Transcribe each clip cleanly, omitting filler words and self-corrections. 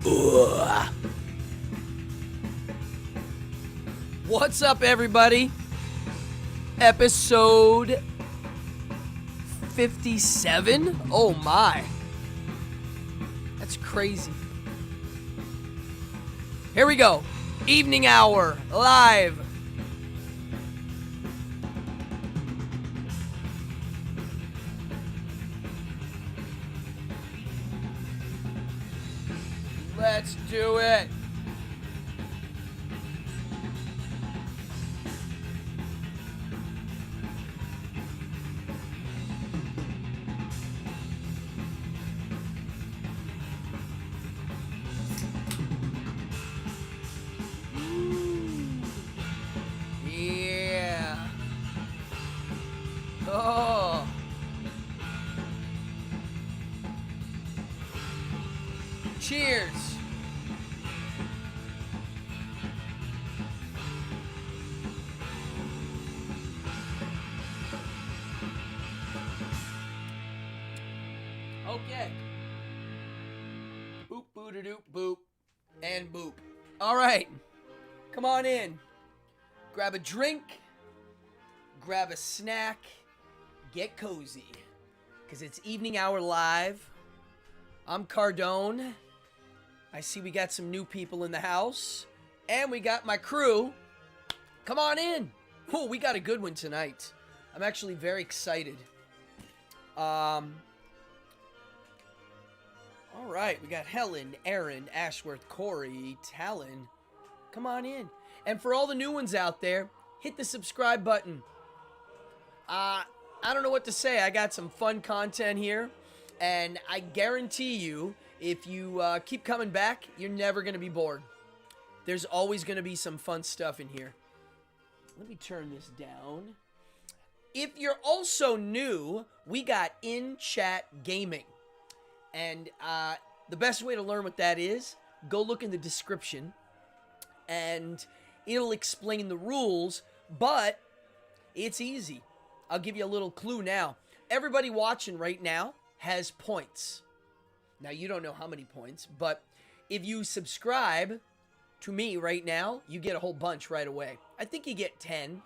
Ugh. What's up, everybody? Episode 57? Oh my. That's crazy. Here we go. Evening hour, live. Let's do it. Yeah. Oh. Cheers. Okay. Boop, boo-da-doop, boop, and boop. All right. Come on in. Grab a drink. Grab a snack. Get cozy. Because it's evening hour live. I'm Cardone. I see we got some new people in the house. And we got my crew. Come on in. Oh, we got a good one tonight. I'm actually very excited. All right, we got Helen, Aaron, Ashworth, Corey, Talon. Come on in. And for all the new ones out there, hit the subscribe button. I don't know what to say. I got some fun content here. And I guarantee you, if you keep coming back, you're never going to be bored. There's always going to be some fun stuff in here. Let me turn this down. If you're also new, we got in-chat gaming. And the best way to learn what that is, go look in the description. And it'll explain the rules, but it's easy. I'll give you a little clue now. Everybody watching right now has points. Now, you don't know how many points, but if you subscribe to me right now, you get a whole bunch right away. I think you get 10,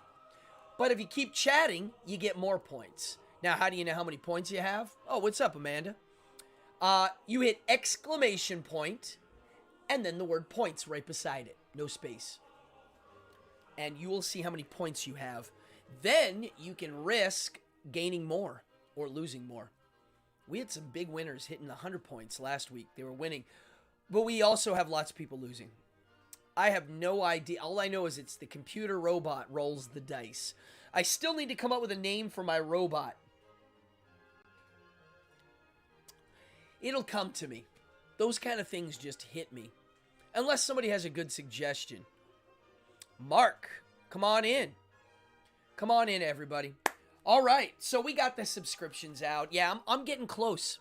but if you keep chatting, you get more points. Now, how do you know how many points you have? Oh, what's up, Amanda? You hit exclamation point, and then the word points right beside it. No space. And you will see how many points you have. Then you can risk gaining more or losing more. We had some big winners hitting 100 points last week. They were winning. But we also have lots of people losing. I have no idea. All I know is it's the computer robot rolls the dice. I still need to come up with a name for my robot. It'll come to me. Those kind of things just hit me. Unless somebody has a good suggestion. Mark, come on in. Come on in, everybody. All right, so we got the subscriptions out. Yeah, I'm getting close.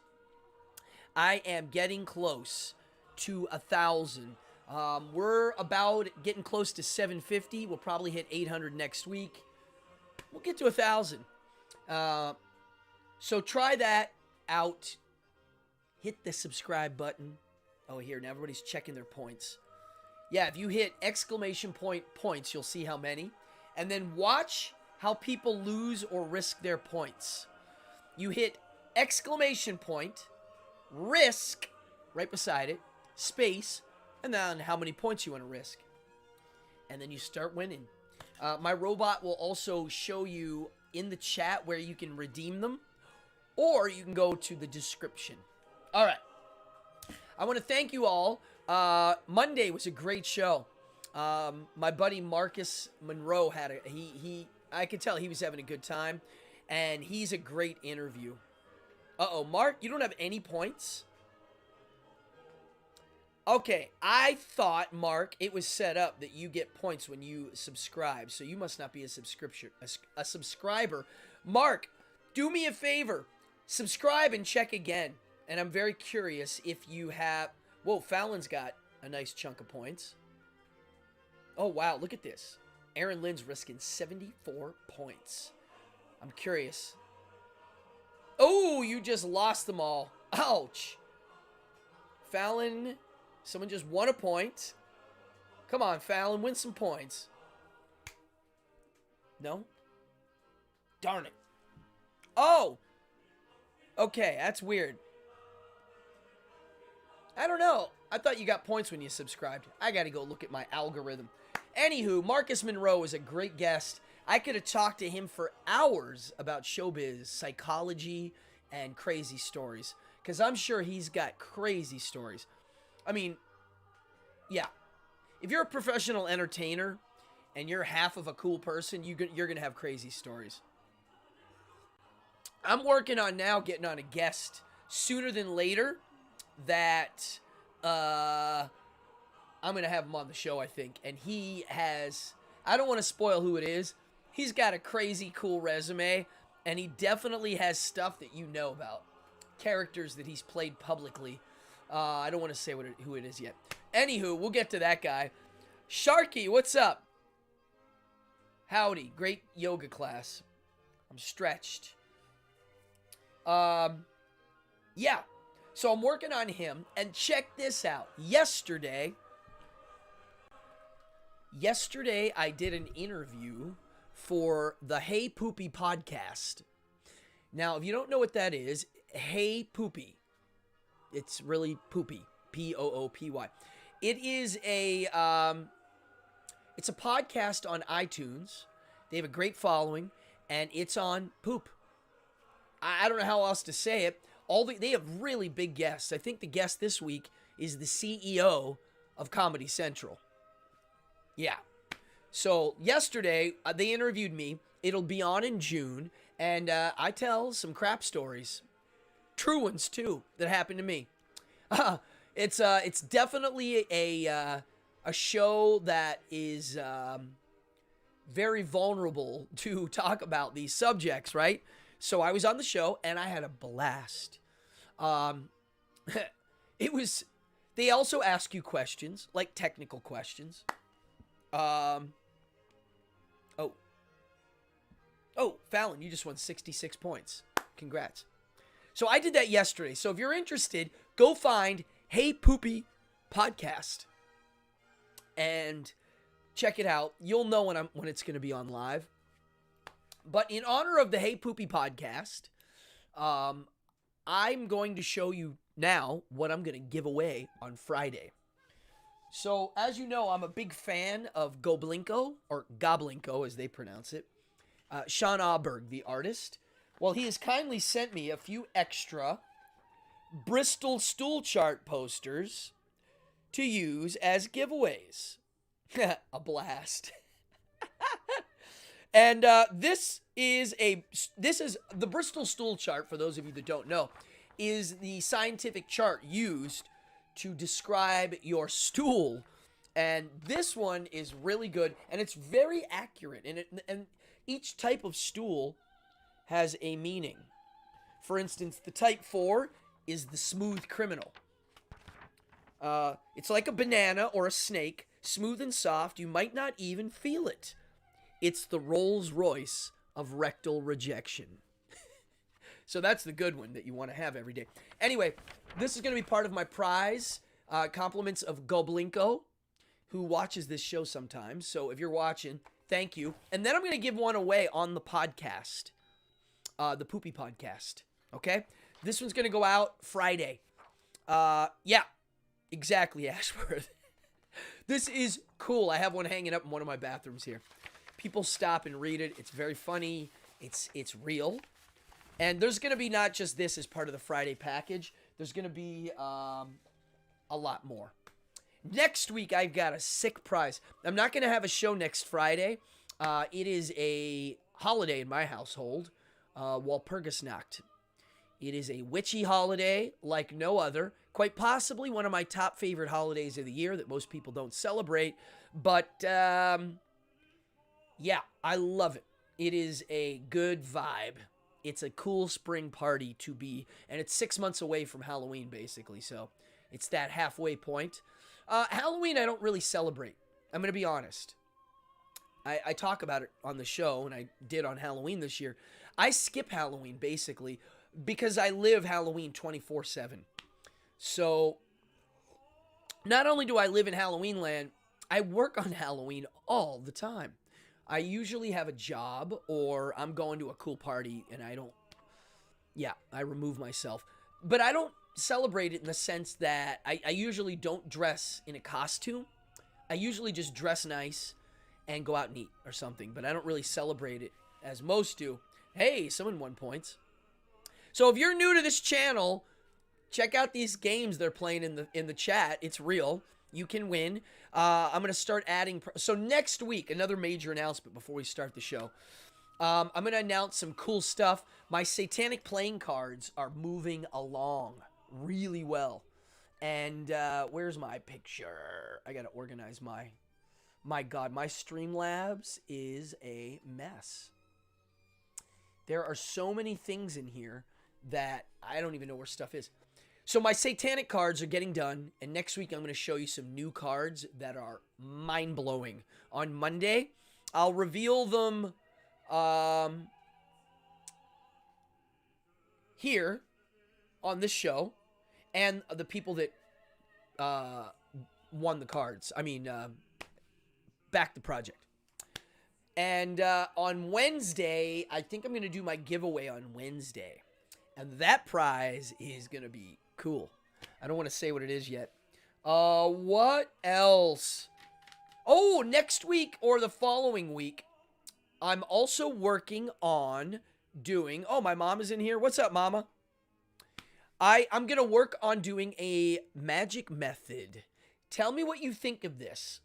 I am getting close to 1,000. We're about getting close to 750. We'll probably hit 800 next week. We'll get to 1,000. So try that out. Hit the subscribe button. Oh, here, now everybody's checking their points. Yeah, if you hit exclamation point points, you'll see how many. And then watch how people lose or risk their points. You hit exclamation point, risk, right beside it, space, and then how many points you want to risk. And then you start winning. My robot will also show you in the chat where you can redeem them, or you can go to the description. All right. I want to thank you all. Monday was a great show. My buddy Marcus Monroe had I could tell he was having a good time, and he's a great interview. Uh-oh, Mark, you don't have any points? Okay, I thought, Mark, it was set up that you get points when you subscribe, so you must not be a subscriber. Mark, do me a favor. Subscribe and check again. And I'm very curious if you have... Whoa, Fallon's got a nice chunk of points. Oh, wow, look at this. Aaron Lynn's risking 74 points. I'm curious. Oh, you just lost them all. Ouch. Fallon Someone just won a point. Come on, Fallon, win some points. No? Darn it. Oh! Okay, that's weird. I don't know. I thought you got points when you subscribed. I gotta go look at my algorithm. Anywho, Marcus Monroe is a great guest. I could have talked to him for hours about showbiz, psychology, and crazy stories. Because I'm sure he's got crazy stories. I mean, yeah. If you're a professional entertainer and you're half of a cool person, you're going to have crazy stories. I'm working on now getting on a guest sooner than later that I'm going to have him on the show, I think. And he has, I don't want to spoil who it is. He's got a crazy cool resume, and he definitely has stuff that you know about. Characters that he's played publicly. I don't want to say who it is yet. Anywho, we'll get to that guy. Sharky, what's up? Howdy. Great yoga class. I'm stretched. Yeah. So I'm working on him, and check this out. Yesterday, I did an interview for the Hey Poopy podcast. Now, if you don't know what that is, Hey Poopy. It's really poopy. Poopy. It is it's a podcast on iTunes. They have a great following, and it's on poop. I don't know how else to say it. They have really big guests. I think the guest this week is the CEO of Comedy Central. Yeah. So yesterday, they interviewed me. It'll be on in June, and I tell some crap stories. True ones, too, that happened to me. It's definitely a show that is very vulnerable to talk about these subjects, right? So I was on the show, and I had a blast. They also ask you questions, like technical questions. Oh, Fallon, you just won 66 points. Congrats. So I did that yesterday. So if you're interested, go find Hey Poopy Podcast and check it out. You'll know when it's going to be on live. But in honor of the Hey Poopy Podcast, I'm going to show you now what I'm going to give away on Friday. So as you know, I'm a big fan of Goblinko, or Goblinko as they pronounce it. Sean Auberg, the artist. Well, he has kindly sent me a few extra Bristol stool chart posters to use as giveaways. A blast. And this is the Bristol stool chart, for those of you that don't know, is the scientific chart used to describe your stool. And this one is really good, and it's very accurate. And each type of stool has a meaning. For instance, the type 4 is the smooth criminal. It's like a banana or a snake, smooth and soft. You might not even feel it. It's the Rolls Royce of rectal rejection. So that's the good one that you want to have every day. Anyway, this is going to be part of my prize. Compliments of Goblinko, who watches this show sometimes. So if you're watching, thank you. And then I'm going to give one away on the podcast. The Poopy Podcast. Okay? This one's going to go out Friday. Yeah. Exactly, Ashworth. This is cool. I have one hanging up in one of my bathrooms here. People stop and read it. It's very funny. It's real. And there's going to be not just this as part of the Friday package. There's going to be a lot more. Next week, I've got a sick prize. I'm not going to have a show next Friday. It is a holiday in my household, Walpurgisnacht. It is a witchy holiday like no other. Quite possibly one of my top favorite holidays of the year that most people don't celebrate. But, yeah, I love it. It is a good vibe. It's a cool spring party to be. And it's 6 months away from Halloween, basically. So it's that halfway point. Halloween, I don't really celebrate. I'm going to be honest. I talk about it on the show, and I did on Halloween this year. I skip Halloween, basically, because I live Halloween 24/7. So Not only do I live in Halloween land, I work on Halloween all the time. I usually have a job or I'm going to a cool party and I remove myself. But I don't celebrate it in the sense that I usually don't dress in a costume. I usually just dress nice and go out and eat or something. But I don't really celebrate it as most do. Hey, someone won points. So if you're new to this channel, check out these games they're playing in the chat. It's real. You can win. I'm going to start adding... So next week, another major announcement before we start the show. I'm going to announce some cool stuff. My satanic playing cards are moving along really well. And where's my picture? I got to organize my... My God, my Streamlabs is a mess. There are so many things in here that I don't even know where stuff is. So my satanic cards are getting done, and next week I'm going to show you some new cards that are mind-blowing. On Monday, I'll reveal them here on this show, and the people that won the cards. Backed the project. And on Wednesday, I think I'm going to do my giveaway on Wednesday. And that prize is going to be cool. I don't want to say what it is yet. What else? Oh, next week or the following week, I'm also working on doing... Oh, my mom is in here. What's up, Mama? I'm going to work on doing a magic method. Tell me what you think of this.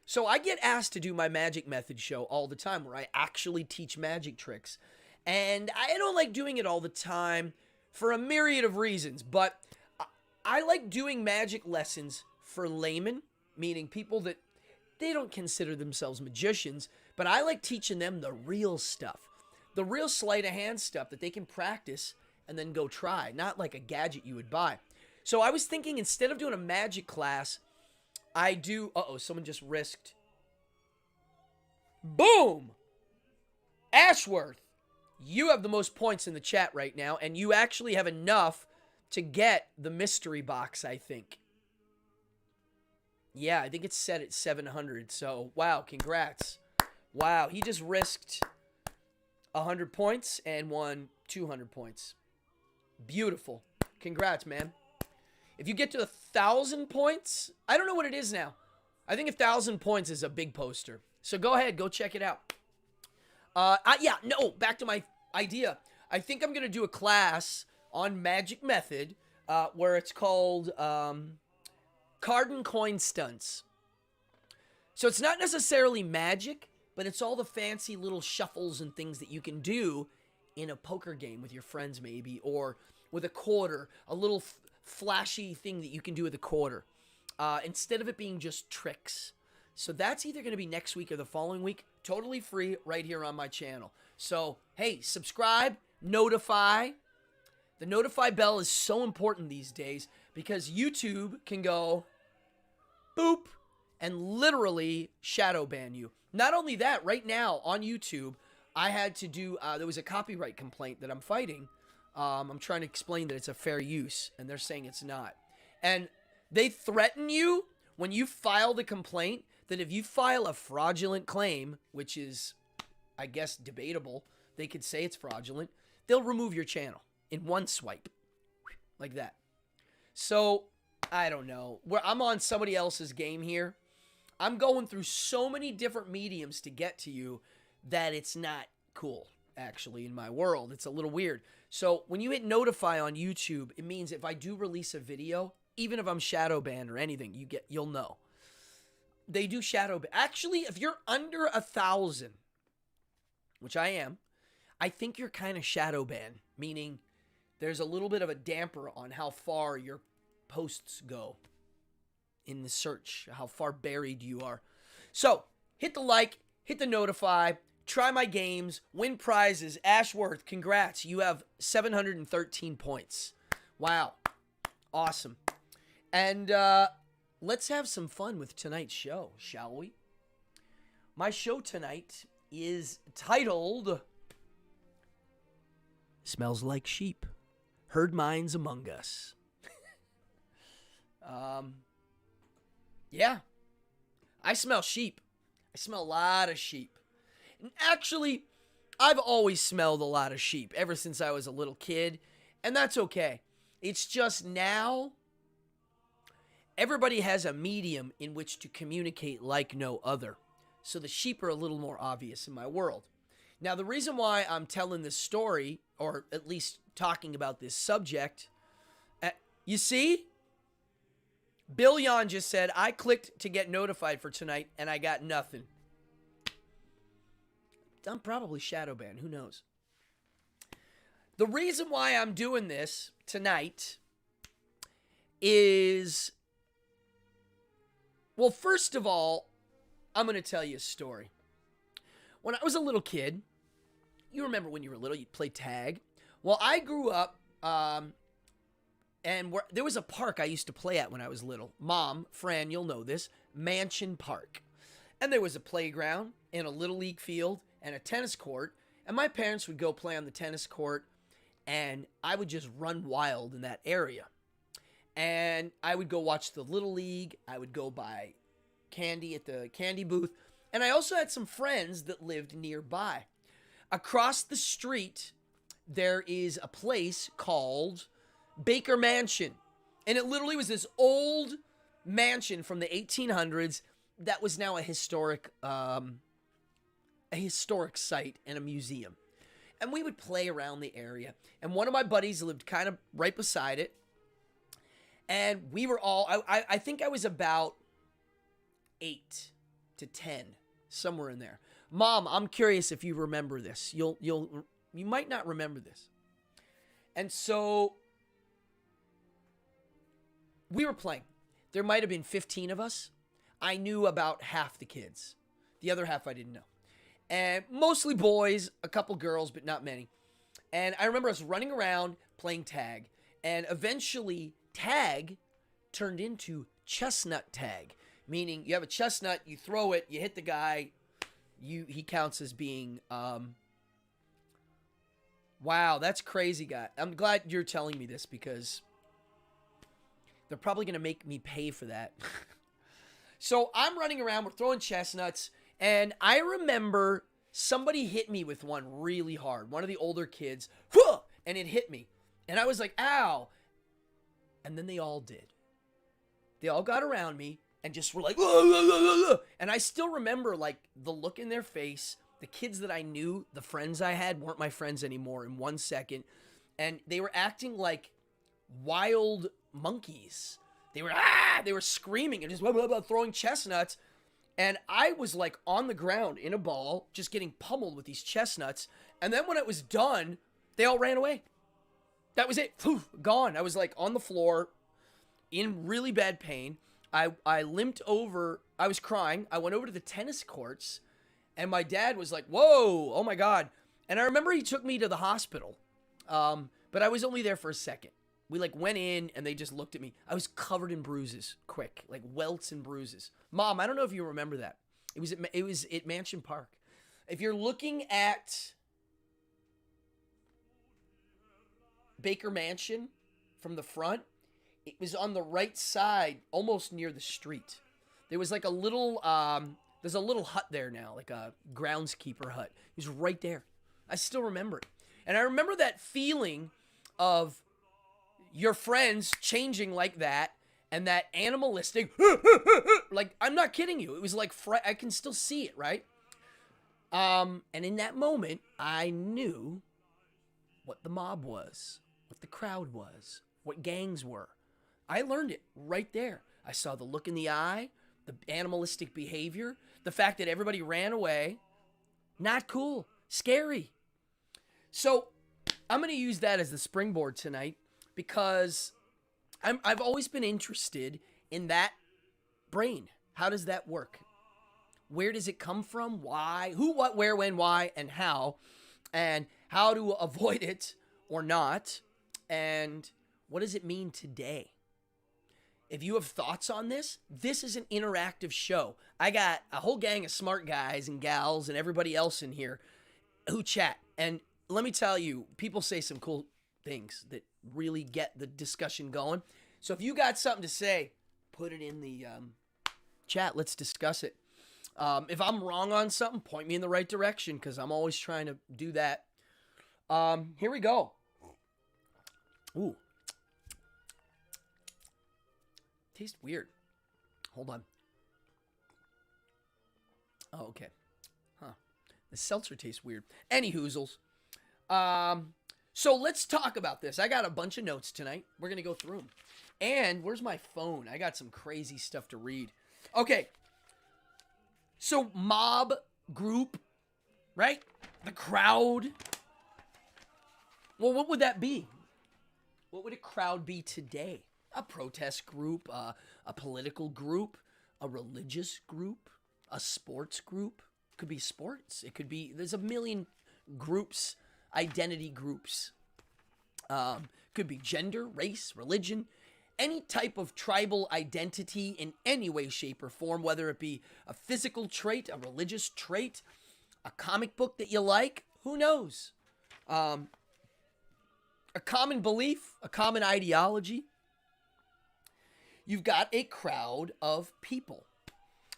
So I get asked to do my magic method show all the time where I actually teach magic tricks. And I don't like doing it all the time for a myriad of reasons. But I like doing magic lessons for laymen, meaning people that they don't consider themselves magicians. But I like teaching them the real stuff. The real sleight of hand stuff that they can practice and then go try. Not like a gadget you would buy. So I was thinking instead of doing a magic class... I do... Uh-oh, someone just risked. Boom! Ashworth, you have the most points in the chat right now, and you actually have enough to get the mystery box, I think. Yeah, I think it's set at 700, so wow, congrats. Wow, he just risked 100 points and won 200 points. Beautiful. Congrats, man. If you get to 1,000 points, I don't know what it is now. I think 1,000 points is a big poster. So go ahead, go check it out. Back to my idea. I think I'm going to do a class on Magic Method where it's called Card and Coin Stunts. So it's not necessarily magic, but it's all the fancy little shuffles and things that you can do in a poker game with your friends maybe, or with a quarter, a little... flashy thing that you can do with a quarter instead of it being just tricks. So that's either going to be next week or the following week, totally free right here on my channel. So hey, subscribe, notify. The notify bell is so important these days because YouTube can go boop and literally shadow ban you. Not only that, right now on YouTube I had to do there was a copyright complaint that I'm fighting. I'm trying to explain that it's a fair use, and they're saying it's not. And they threaten you when you file the complaint that if you file a fraudulent claim, which is, I guess, debatable, they could say it's fraudulent, they'll remove your channel in one swipe. Like that. So, I don't know. I'm on somebody else's game here. I'm going through so many different mediums to get to you that it's not cool. Actually, in my world, it's a little weird. So when you hit notify on YouTube, it means if I do release a video, even if I'm shadow banned or anything, you'll know. They do shadow ban. Actually, if you're under 1,000, which I am, I think you're kind of shadow banned, meaning there's a little bit of a damper on how far your posts go in the search, how far buried you are. So hit the like, hit the notify. Try my games, win prizes. Ashworth, congrats. You have 713 points. Wow. Awesome. And let's have some fun with tonight's show, shall we? My show tonight is titled Smells Like Sheep. Herd Minds Among Us. Yeah, I smell sheep. I smell a lot of sheep. And actually, I've always smelled a lot of sheep ever since I was a little kid, and that's okay. It's just now everybody has a medium in which to communicate like no other. So the sheep are a little more obvious in my world. Now, the reason why I'm telling this story, or at least talking about this subject, you see? Bill Yon just said, I clicked to get notified for tonight, and I got nothing. I'm probably shadow banned. Who knows? The reason why I'm doing this tonight is, well, first of all, I'm going to tell you a story. When I was a little kid, you remember when you were little, you'd play tag. Well, I grew up, and there was a park I used to play at when I was little. Mom, Fran, you'll know this, Mansion Park. And there was a playground and a little league field and a tennis court. And my parents would go play on the tennis court, and I would just run wild in that area. And I would go watch the Little League. I would go buy candy at the candy booth. And I also had some friends that lived nearby. Across the street, there is a place called Baker Mansion. And it literally was this old mansion from the 1800s that was now a historic site and a museum. And we would play around the area. And one of my buddies lived kind of right beside it. And we were all, I think I was about 8 to 10, somewhere in there. Mom, I'm curious if you remember this. You might not remember this. And so we were playing. There might have been 15 of us. I knew about half the kids. The other half I didn't know. And mostly boys, a couple girls, but not many. And I remember us running around playing tag. And eventually, tag turned into chestnut tag. Meaning, you have a chestnut, you throw it, you hit the guy, he counts as being, wow, that's crazy, guy. I'm glad you're telling me this because they're probably going to make me pay for that. So I'm running around, we're throwing chestnuts, and I remember somebody hit me with one really hard. One of the older kids, and it hit me. And I was like, ow. And then they all did. They all got around me and just were like, and I still remember like the look in their face. The kids that I knew, the friends I had weren't my friends anymore in 1 second. And they were acting like wild monkeys. They were screaming and just throwing chestnuts. And I was like on the ground in a ball, just getting pummeled with these chestnuts. And then when it was done, they all ran away. That was it. Gone. I was like on the floor in really bad pain. I limped over. I was crying. I went over to the tennis courts, and my dad was like, whoa, oh my God. And I remember he took me to the hospital, but I was only there for a second. We like went in, and they just looked at me. I was covered in bruises, quick, like welts and bruises. Mom, I don't know if you remember that. It was at Mansion Park. If you're looking at Baker Mansion from the front, it was on the right side, almost near the street. There was like a little, there's a little hut there now, like a groundskeeper hut. It was right there. I still remember it. And I remember that feeling of your friends changing like that and that animalistic, like, I'm not kidding you. It was like, I can still see it, right? And in that moment, I knew what the mob was, what the crowd was, what gangs were. I learned it right there. I saw the look in the eye, the animalistic behavior, the fact that everybody ran away. Not cool. Scary. So I'm going to use that as the springboard tonight because I've always been interested in that brain. How does that work? Where does it come from? Why? Who, what, where, when, why, and how? And how to avoid it or not? And what does it mean today? If you have thoughts on this, this is an interactive show. I got a whole gang of smart guys and gals and everybody else in here who chat. And let me tell you, people say some cool things that really get the discussion going. So if you got something to say, put it in the chat. Let's discuss it. If I'm wrong on something, point me in the right direction because I'm always trying to do that. Here we go. Ooh. Tastes weird. Hold on. Oh, okay. Huh. The seltzer tastes weird. Any hoozles. So let's talk about this. I got a bunch of notes tonight. We're going to go through them. And where's my phone? I got some crazy stuff to read. Okay. So mob, group, right? The crowd. Well, what would that be? What would a crowd be today? A protest group, a political group, a religious group, a sports group. Could be sports. It could be, there's a million groups, identity groups. Could be gender, race, religion, any type of tribal identity in any way, shape, or form, whether it be a physical trait, a religious trait, a comic book that you like, who knows? A common belief, a common ideology. You've got a crowd of people.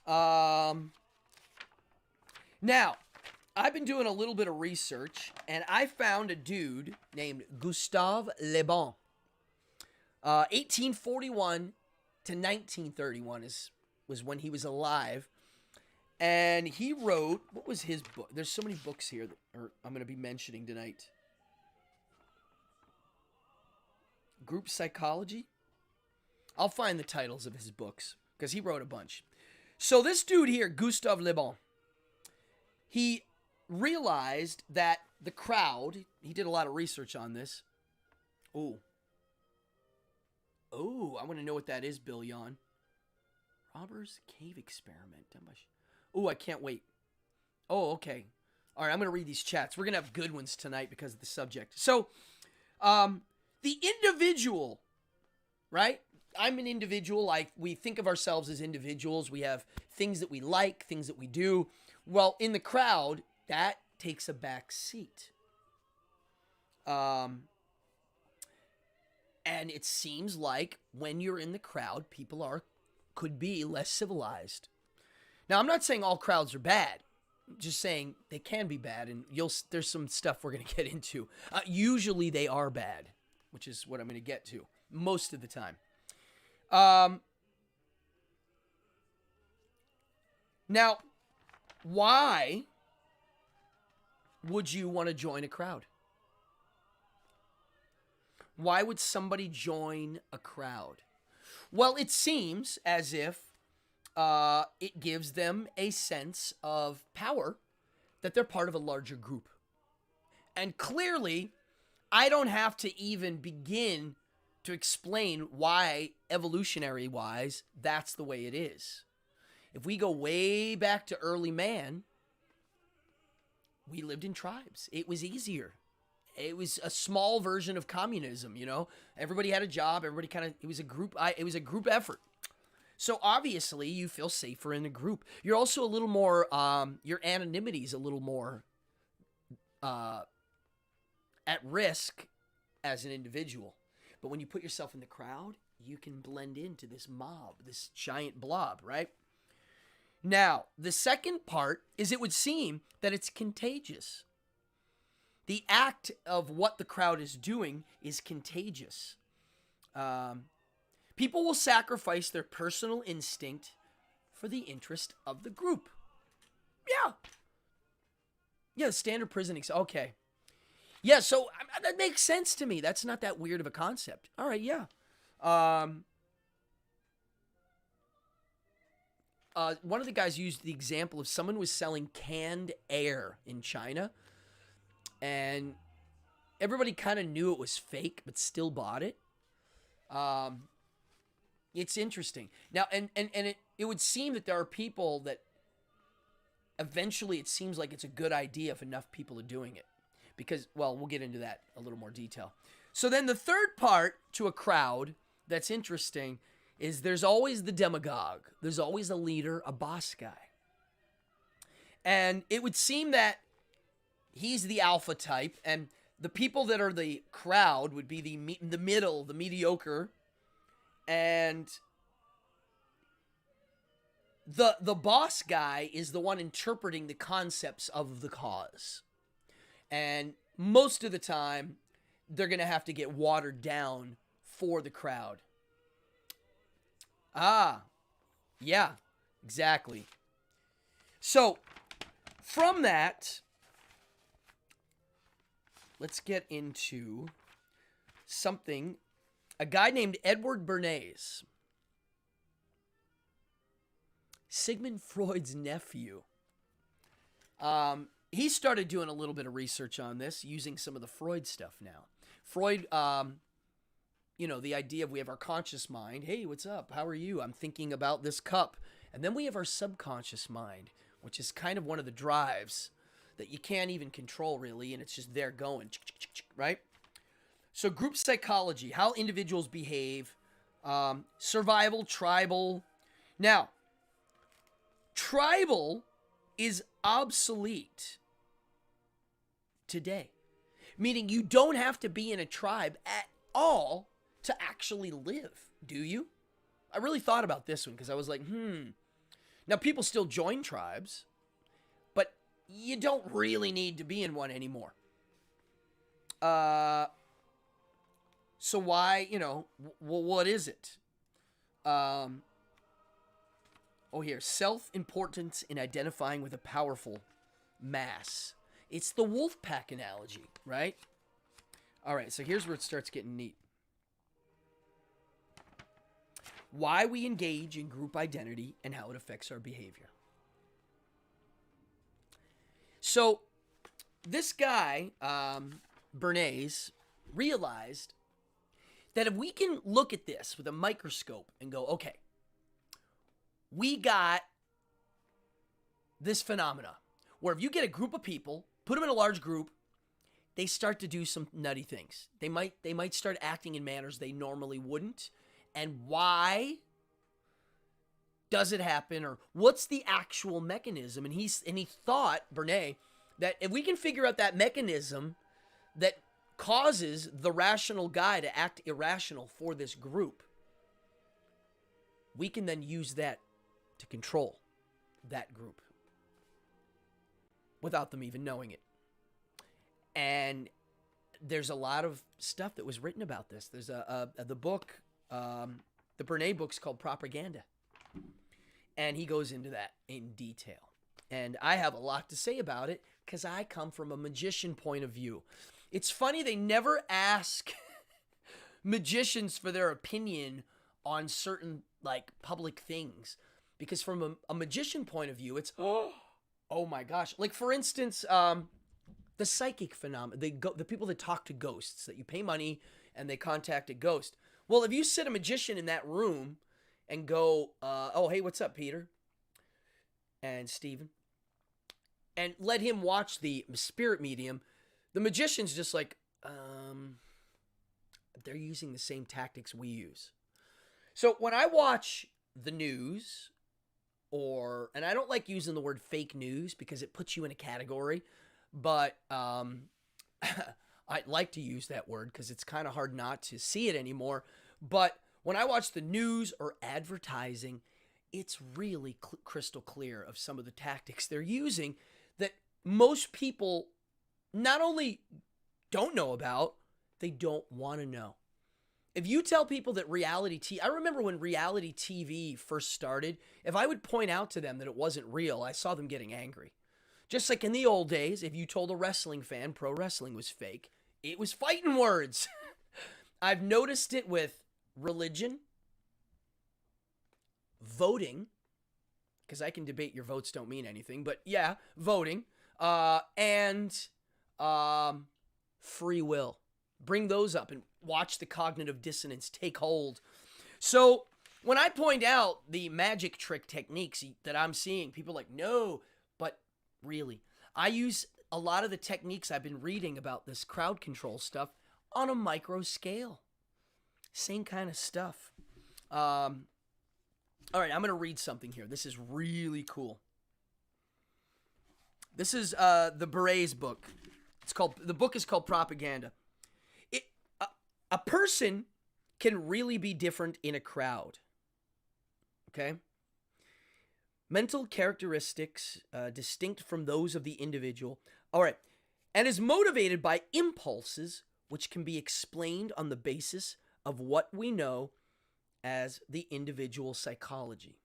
Now, I've been doing a little bit of research, and I found a dude named Gustave Le Bon. 1841 to 1931 was when he was alive. And he wrote, what was his book? There's so many books here that I'm going to be mentioning tonight. Group Psychology? I'll find the titles of his books, because he wrote a bunch. So this dude here, Gustave Le Bon, he realized that the crowd, he did a lot of research on this. Oh, I want to know what that is, Bill Yon. Robbers Cave Experiment. Oh, I can't wait. Oh, okay. All right, I'm going to read these chats. We're going to have good ones tonight because of the subject. So, the individual, right? I'm an individual. Like, we think of ourselves as individuals. We have things that we like, things that we do. Well, in the crowd, that takes a back seat. And it seems like when you're in the crowd, people could be less civilized. Now, I'm not saying all crowds are bad. I'm just saying they can be bad, and there's some stuff we're going to get into. Usually they are bad, which is what I'm going to get to most of the time. Now, why would you want to join a crowd? Why would somebody join a crowd? Well, it seems as if it gives them a sense of power that they're part of a larger group. And clearly, I don't have to even begin to explain why, evolutionary-wise, that's the way it is. If we go way back to early man, we lived in tribes. It was easier. It was a small version of communism, you know. Everybody had a job. Everybody it was a group effort. So obviously, you feel safer in a group. You're also a little more. Your anonymity is a little more at risk as an individual. But when you put yourself in the crowd, you can blend into this mob, this giant blob, right? Now, the second part is it would seem that it's contagious. The act of what the crowd is doing is contagious. People will sacrifice their personal instinct for the interest of the group. Yeah, standard prison. Okay. Yeah, so that makes sense to me. That's not that weird of a concept. All right, yeah. One of the guys used the example of someone was selling canned air in China. And everybody kind of knew it was fake, but still bought it. It's interesting. Now, and it would seem that there are people that eventually it seems like it's a good idea if enough people are doing it. Because, well, we'll get into that a little more detail. So then the third part to a crowd that's interesting is there's always the demagogue. There's always a leader, a boss guy. And it would seem that he's the alpha type, and the people that are the crowd would be the middle, the mediocre, and the boss guy is the one interpreting the concepts of the cause. And most of the time, they're going to have to get watered down for the crowd. Ah, yeah, exactly. So, from that, let's get into something. A guy named Edward Bernays, Sigmund Freud's nephew. He started doing a little bit of research on this, using some of the Freud stuff now. Freud, the idea of we have our conscious mind. Hey, what's up? How are you? I'm thinking about this cup. And then we have our subconscious mind, which is kind of one of the drives that you can't even control, really, and it's just there going, right? So group psychology, how individuals behave, survival, tribal. Now, tribal is obsolete today, meaning you don't have to be in a tribe at all to actually live, do you? I really thought about this one because I was like, Now, people still join tribes, but you don't really need to be in one anymore. So why, what is it? Here, self-importance in identifying with a powerful mass. It's the wolf pack analogy, right? All right, so here's where it starts getting neat. Why we engage in group identity and how it affects our behavior. So, this guy, Bernays, realized that if we can look at this with a microscope and go, okay, we got this phenomena where if you get a group of people, put them in a large group, they start to do some nutty things. They might start acting in manners they normally wouldn't. And why does it happen, or what's the actual mechanism? And he thought, Bernays, that if we can figure out that mechanism that causes the rational guy to act irrational for this group, we can then use that to control that group without them even knowing it. And there's a lot of stuff that was written about this. There's the book, the Bernays book's called Propaganda. And he goes into that in detail. And I have a lot to say about it because I come from a magician point of view. It's funny, they never ask magicians for their opinion on certain, public things. Because from a magician point of view, it's, oh my gosh. Like, for instance, the psychic phenomenon, the people that talk to ghosts, that you pay money and they contact a ghost. Well, if you sit a magician in that room and go, hey, what's up, Peter and Steven? And let him watch the spirit medium, the magician's just like, they're using the same tactics we use. So when I watch the news, and I don't like using the word fake news because it puts you in a category, but I like to use that word because it's kind of hard not to see it anymore. But when I watch the news or advertising, it's really crystal clear of some of the tactics they're using that most people not only don't know about, they don't want to know. If you tell people that reality TV, I remember when reality TV first started, if I would point out to them that it wasn't real, I saw them getting angry. Just like in the old days, if you told a wrestling fan pro wrestling was fake, it was fighting words. I've noticed it with religion, voting, because I can debate your votes don't mean anything, but yeah, voting, and free will. Bring those up and watch the cognitive dissonance take hold. So when I point out the magic trick techniques that I'm seeing, people are like, no, but really, I use a lot of the techniques I've been reading about this crowd control stuff on a micro scale. Same kind of stuff. All right, I'm going to read something here. This is really cool. This is the Bernays book. The book is called Propaganda. A person can really be different in a crowd. Okay? Mental characteristics distinct from those of the individual. All right. And is motivated by impulses which can be explained on the basis of what we know as the individual psychology.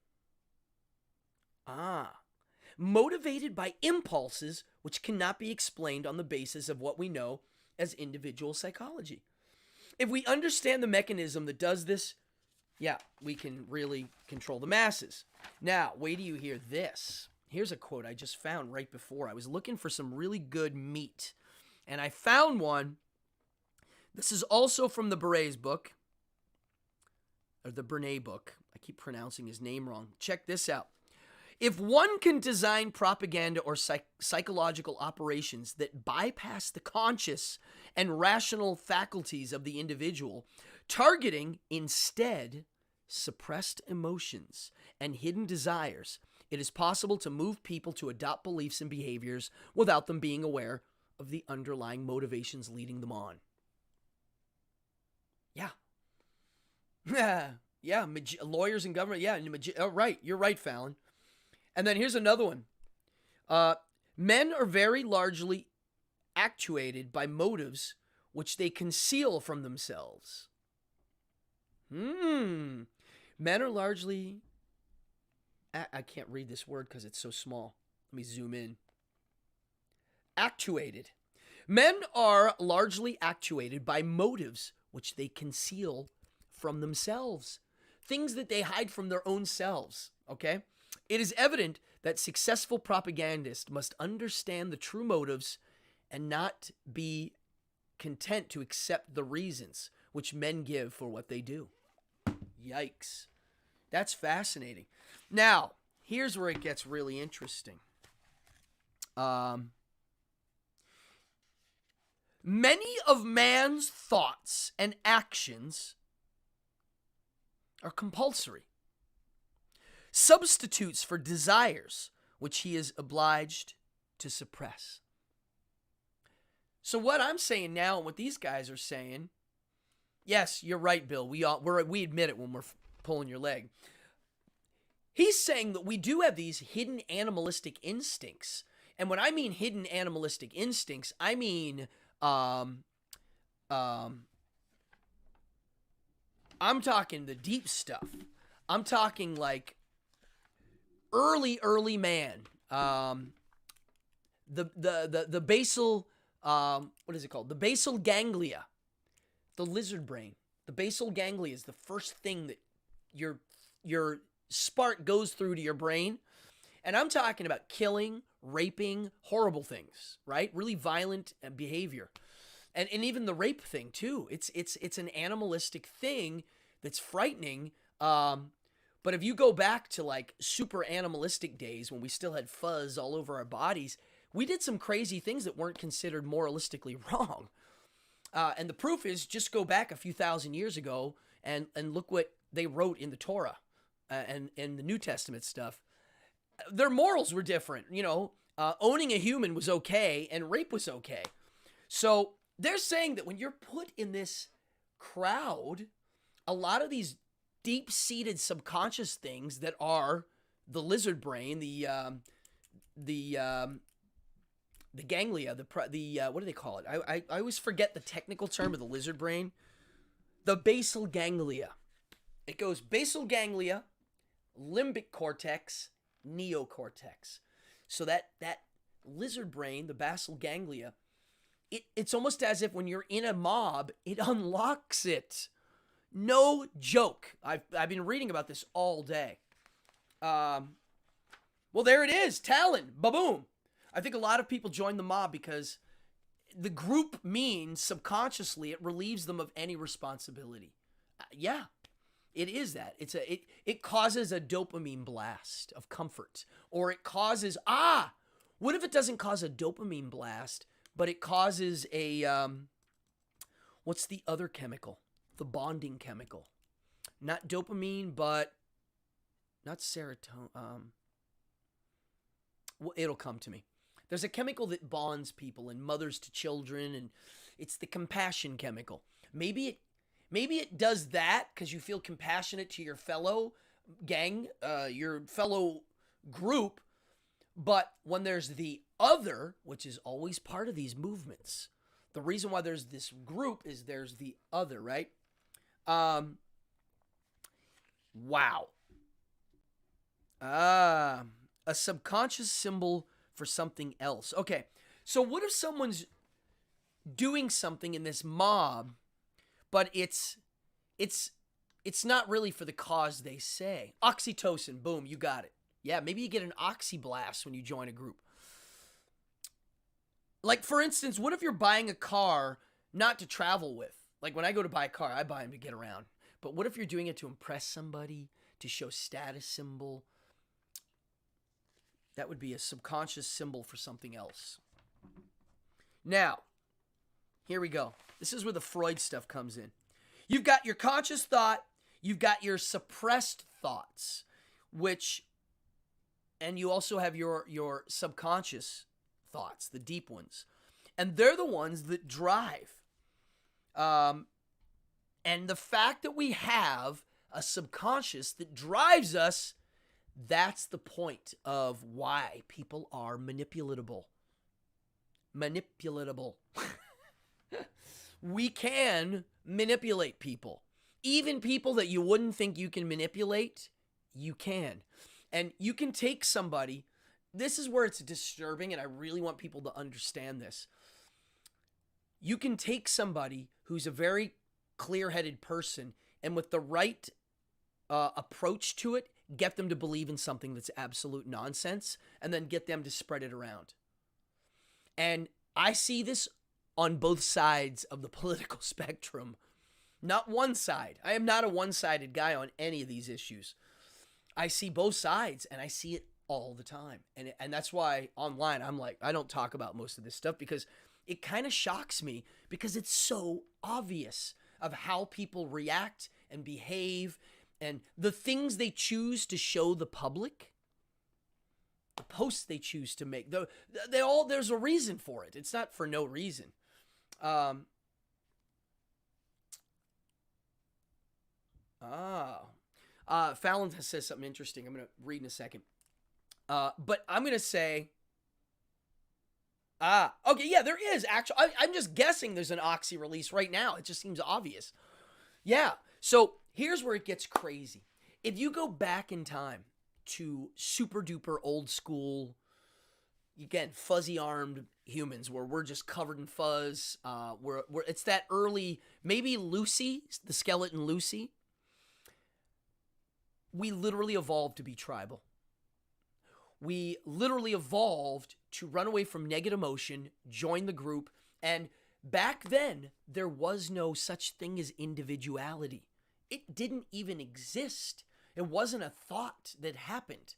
Motivated by impulses which cannot be explained on the basis of what we know as individual psychology. If we understand the mechanism that does this, yeah, we can really control the masses. Now, wait till you hear this. Here's a quote I just found right before. I was looking for some really good meat, and I found one. This is also from the Beret's book, or the Bernay book. I keep pronouncing his name wrong. Check this out. If one can design propaganda or psychological operations that bypass the conscious and rational faculties of the individual, targeting instead suppressed emotions and hidden desires, it is possible to move people to adopt beliefs and behaviors without them being aware of the underlying motivations leading them on. Yeah. Yeah, lawyers and government. Yeah, right. You're right, Fallon. And then here's another one. Men are very largely actuated by motives which they conceal from themselves. Men are largely... I can't read this word because it's so small. Let me zoom in. Actuated. Men are largely actuated by motives which they conceal from themselves. Things that they hide from their own selves, okay? It is evident that successful propagandists must understand the true motives and not be content to accept the reasons which men give for what they do. Yikes. That's fascinating. Now, here's where it gets really interesting. Many of man's thoughts and actions are compulsory. Substitutes for desires which he is obliged to suppress. So what I'm saying now and what these guys are saying, yes, you're right, Bill. We admit it when we're pulling your leg. He's saying that we do have these hidden animalistic instincts. And when I mean hidden animalistic instincts, I mean I'm talking the deep stuff. I'm talking like early man. The basal, what is it called? The basal ganglia, the lizard brain. The basal ganglia is the first thing that your spark goes through to your brain. And I'm talking about killing, raping, horrible things, right? Really violent behavior. And even the rape thing too. It's an animalistic thing that's frightening. But if you go back to like super animalistic days when we still had fuzz all over our bodies, we did some crazy things that weren't considered moralistically wrong. And the proof is just go back a few thousand years ago and look what they wrote in the Torah and the New Testament stuff. Their morals were different. You know, owning a human was okay and rape was okay. So they're saying that when you're put in this crowd, a lot of these deep-seated subconscious things that are the lizard brain, the ganglia, what do they call it? I always forget the technical term of the lizard brain. The basal ganglia. It goes basal ganglia, limbic cortex, neocortex. So that lizard brain, the basal ganglia, it's almost as if when you're in a mob, it unlocks it. No joke. I've been reading about this all day. Well, there it is. Talon. Ba-boom. I think a lot of people join the mob because the group means subconsciously it relieves them of any responsibility. Yeah, it is that. It causes a dopamine blast of comfort. Or it causes, what if it doesn't cause a dopamine blast, but it causes a, what's the other chemical? The bonding chemical. Not dopamine, but not serotonin. Well, it'll come to me. There's a chemical that bonds people and mothers to children, and it's the compassion chemical. Maybe it does that because you feel compassionate to your fellow gang, your fellow group. But when there's the other, which is always part of these movements, the reason why there's this group is there's the other, right? Wow. A subconscious symbol for something else. Okay, so what if someone's doing something in this mob, but it's not really for the cause they say? Oxytocin, boom, you got it. Yeah, maybe you get an oxyblast when you join a group. Like, for instance, what if you're buying a car not to travel with? Like, when I go to buy a car, I buy them to get around. But what if you're doing it to impress somebody, to show status symbol? That would be a subconscious symbol for something else. Now, here we go. This is where the Freud stuff comes in. You've got your conscious thought, you've got your suppressed thoughts, and you also have your subconscious thoughts, the deep ones. And they're the ones that drive. And the fact that we have a subconscious that drives us, that's the point of why people are manipulatable. We can manipulate people. Even people that you wouldn't think you can manipulate, you can. And you can take somebody. This is where it's disturbing, and I really want people to understand this. You can take somebody who's a very clear-headed person, and with the right approach to it, get them to believe in something that's absolute nonsense, and then get them to spread it around. And I see this on both sides of the political spectrum. Not one side. I am not a one-sided guy on any of these issues. I see both sides, and I see it all the time. And that's why online I'm like, I don't talk about most of this stuff because it kind of shocks me because it's so obvious of how people react and behave and the things they choose to show the public, the posts they choose to make. There's a reason for it. It's not for no reason. Fallon says something interesting. I'm going to read in a second. But I'm going to say, okay, yeah, there is actually. I'm just guessing there's an oxy release right now. It just seems obvious. Yeah. So here's where it gets crazy. If you go back in time to super duper old school, again, fuzzy armed humans where we're just covered in fuzz, where it's that early, maybe Lucy, the skeleton Lucy. We literally evolved to be tribal. We literally evolved to run away from negative emotion, join the group, and back then, there was no such thing as individuality. It didn't even exist. It wasn't a thought that happened.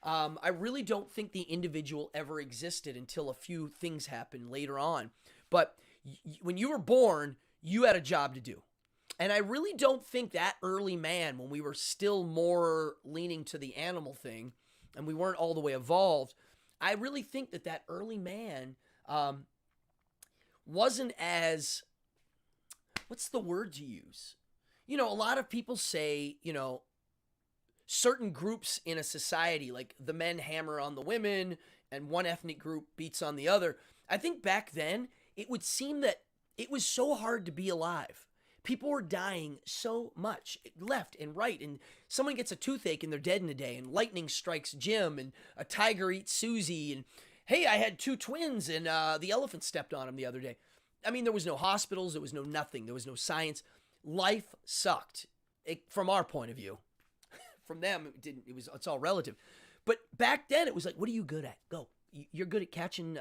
I really don't think the individual ever existed until a few things happened later on. But when you were born, you had a job to do. And I really don't think that early man, when we were still more leaning to the animal thing, and we weren't all the way evolved, I really think that early man wasn't as, what's the word to use? You know, a lot of people say, you know, certain groups in a society, like the men hammer on the women and one ethnic group beats on the other. I think back then, it would seem that it was so hard to be alive. People were dying so much, left and right, and someone gets a toothache and they're dead in a day, and lightning strikes Jim, and a tiger eats Susie, and hey, I had two twins, and the elephant stepped on them the other day. I mean, there was no hospitals, there was no nothing, there was no science. Life sucked, from our point of view. From them, it didn't. It's all relative. But back then, it was like, what are you good at? Go. You're good at catching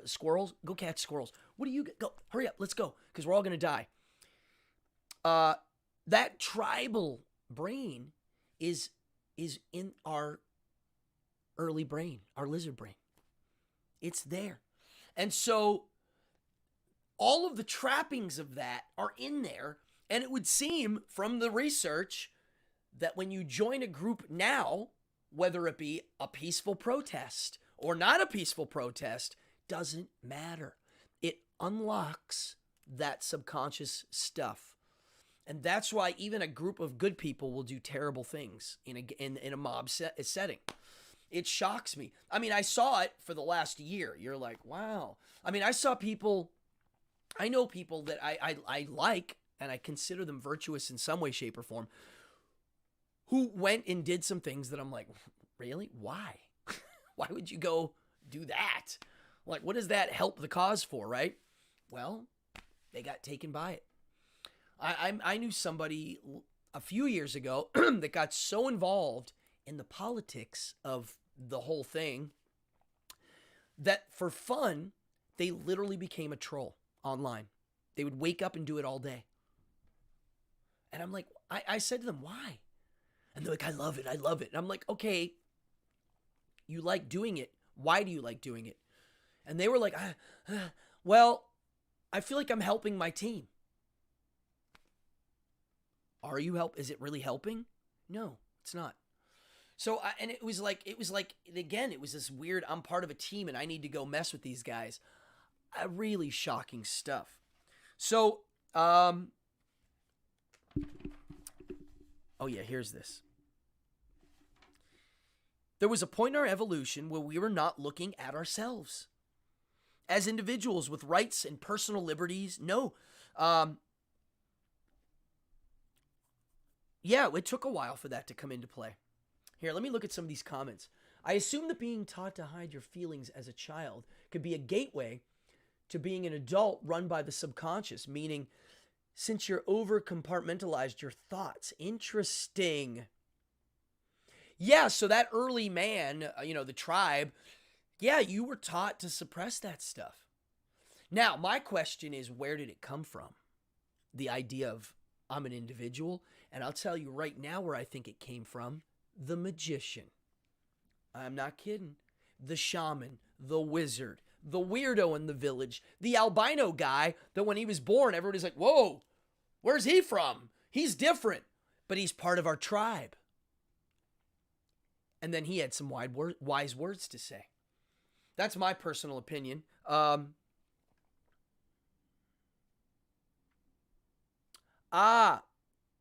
squirrels? Go catch squirrels. What are you good? Go. Hurry up. Let's go, because we're all going to die. That tribal brain is in our early brain, our lizard brain. It's there. And so all of the trappings of that are in there. And it would seem from the research that when you join a group now, whether it be a peaceful protest or not a peaceful protest, doesn't matter. It unlocks that subconscious stuff. And that's why even a group of good people will do terrible things in a mob setting. It shocks me. I mean, I saw it for the last year. You're like, wow. I mean, I know people that I like, and I consider them virtuous in some way, shape, or form, who went and did some things that I'm like, really? Why? Why would you go do that? Like, what does that help the cause for, right? Well, they got taken by it. I knew somebody a few years ago that got so involved in the politics of the whole thing that for fun, they literally became a troll online. They would wake up and do it all day. And I'm like, I said to them, why? And they're like, I love it. I love it. And I'm like, okay, you like doing it. Why do you like doing it? And they were like, well, I feel like I'm helping my team. Are you Is it really helping? No, it's not. So, and it was like, again, it was this weird, I'm part of a team and I need to go mess with these guys. Really shocking stuff. So, oh yeah, here's this. There was a point in our evolution where we were not looking at ourselves as individuals with rights and personal liberties. No. Yeah, it took a while for that to come into play. Here, let me look at some of these comments. I assume that being taught to hide your feelings as a child could be a gateway to being an adult run by the subconscious, meaning since you're over-compartmentalized your thoughts. Interesting. Yeah, so that early man, the tribe, yeah, you were taught to suppress that stuff. Now, my question is, where did it come from? The idea of I'm an individual, and I'll tell you right now where I think it came from. The magician. I'm not kidding. The shaman, the wizard, the weirdo in the village, the albino guy that when he was born, everybody's like, whoa, where's he from? He's different, but he's part of our tribe. And then he had some wise words to say. That's my personal opinion.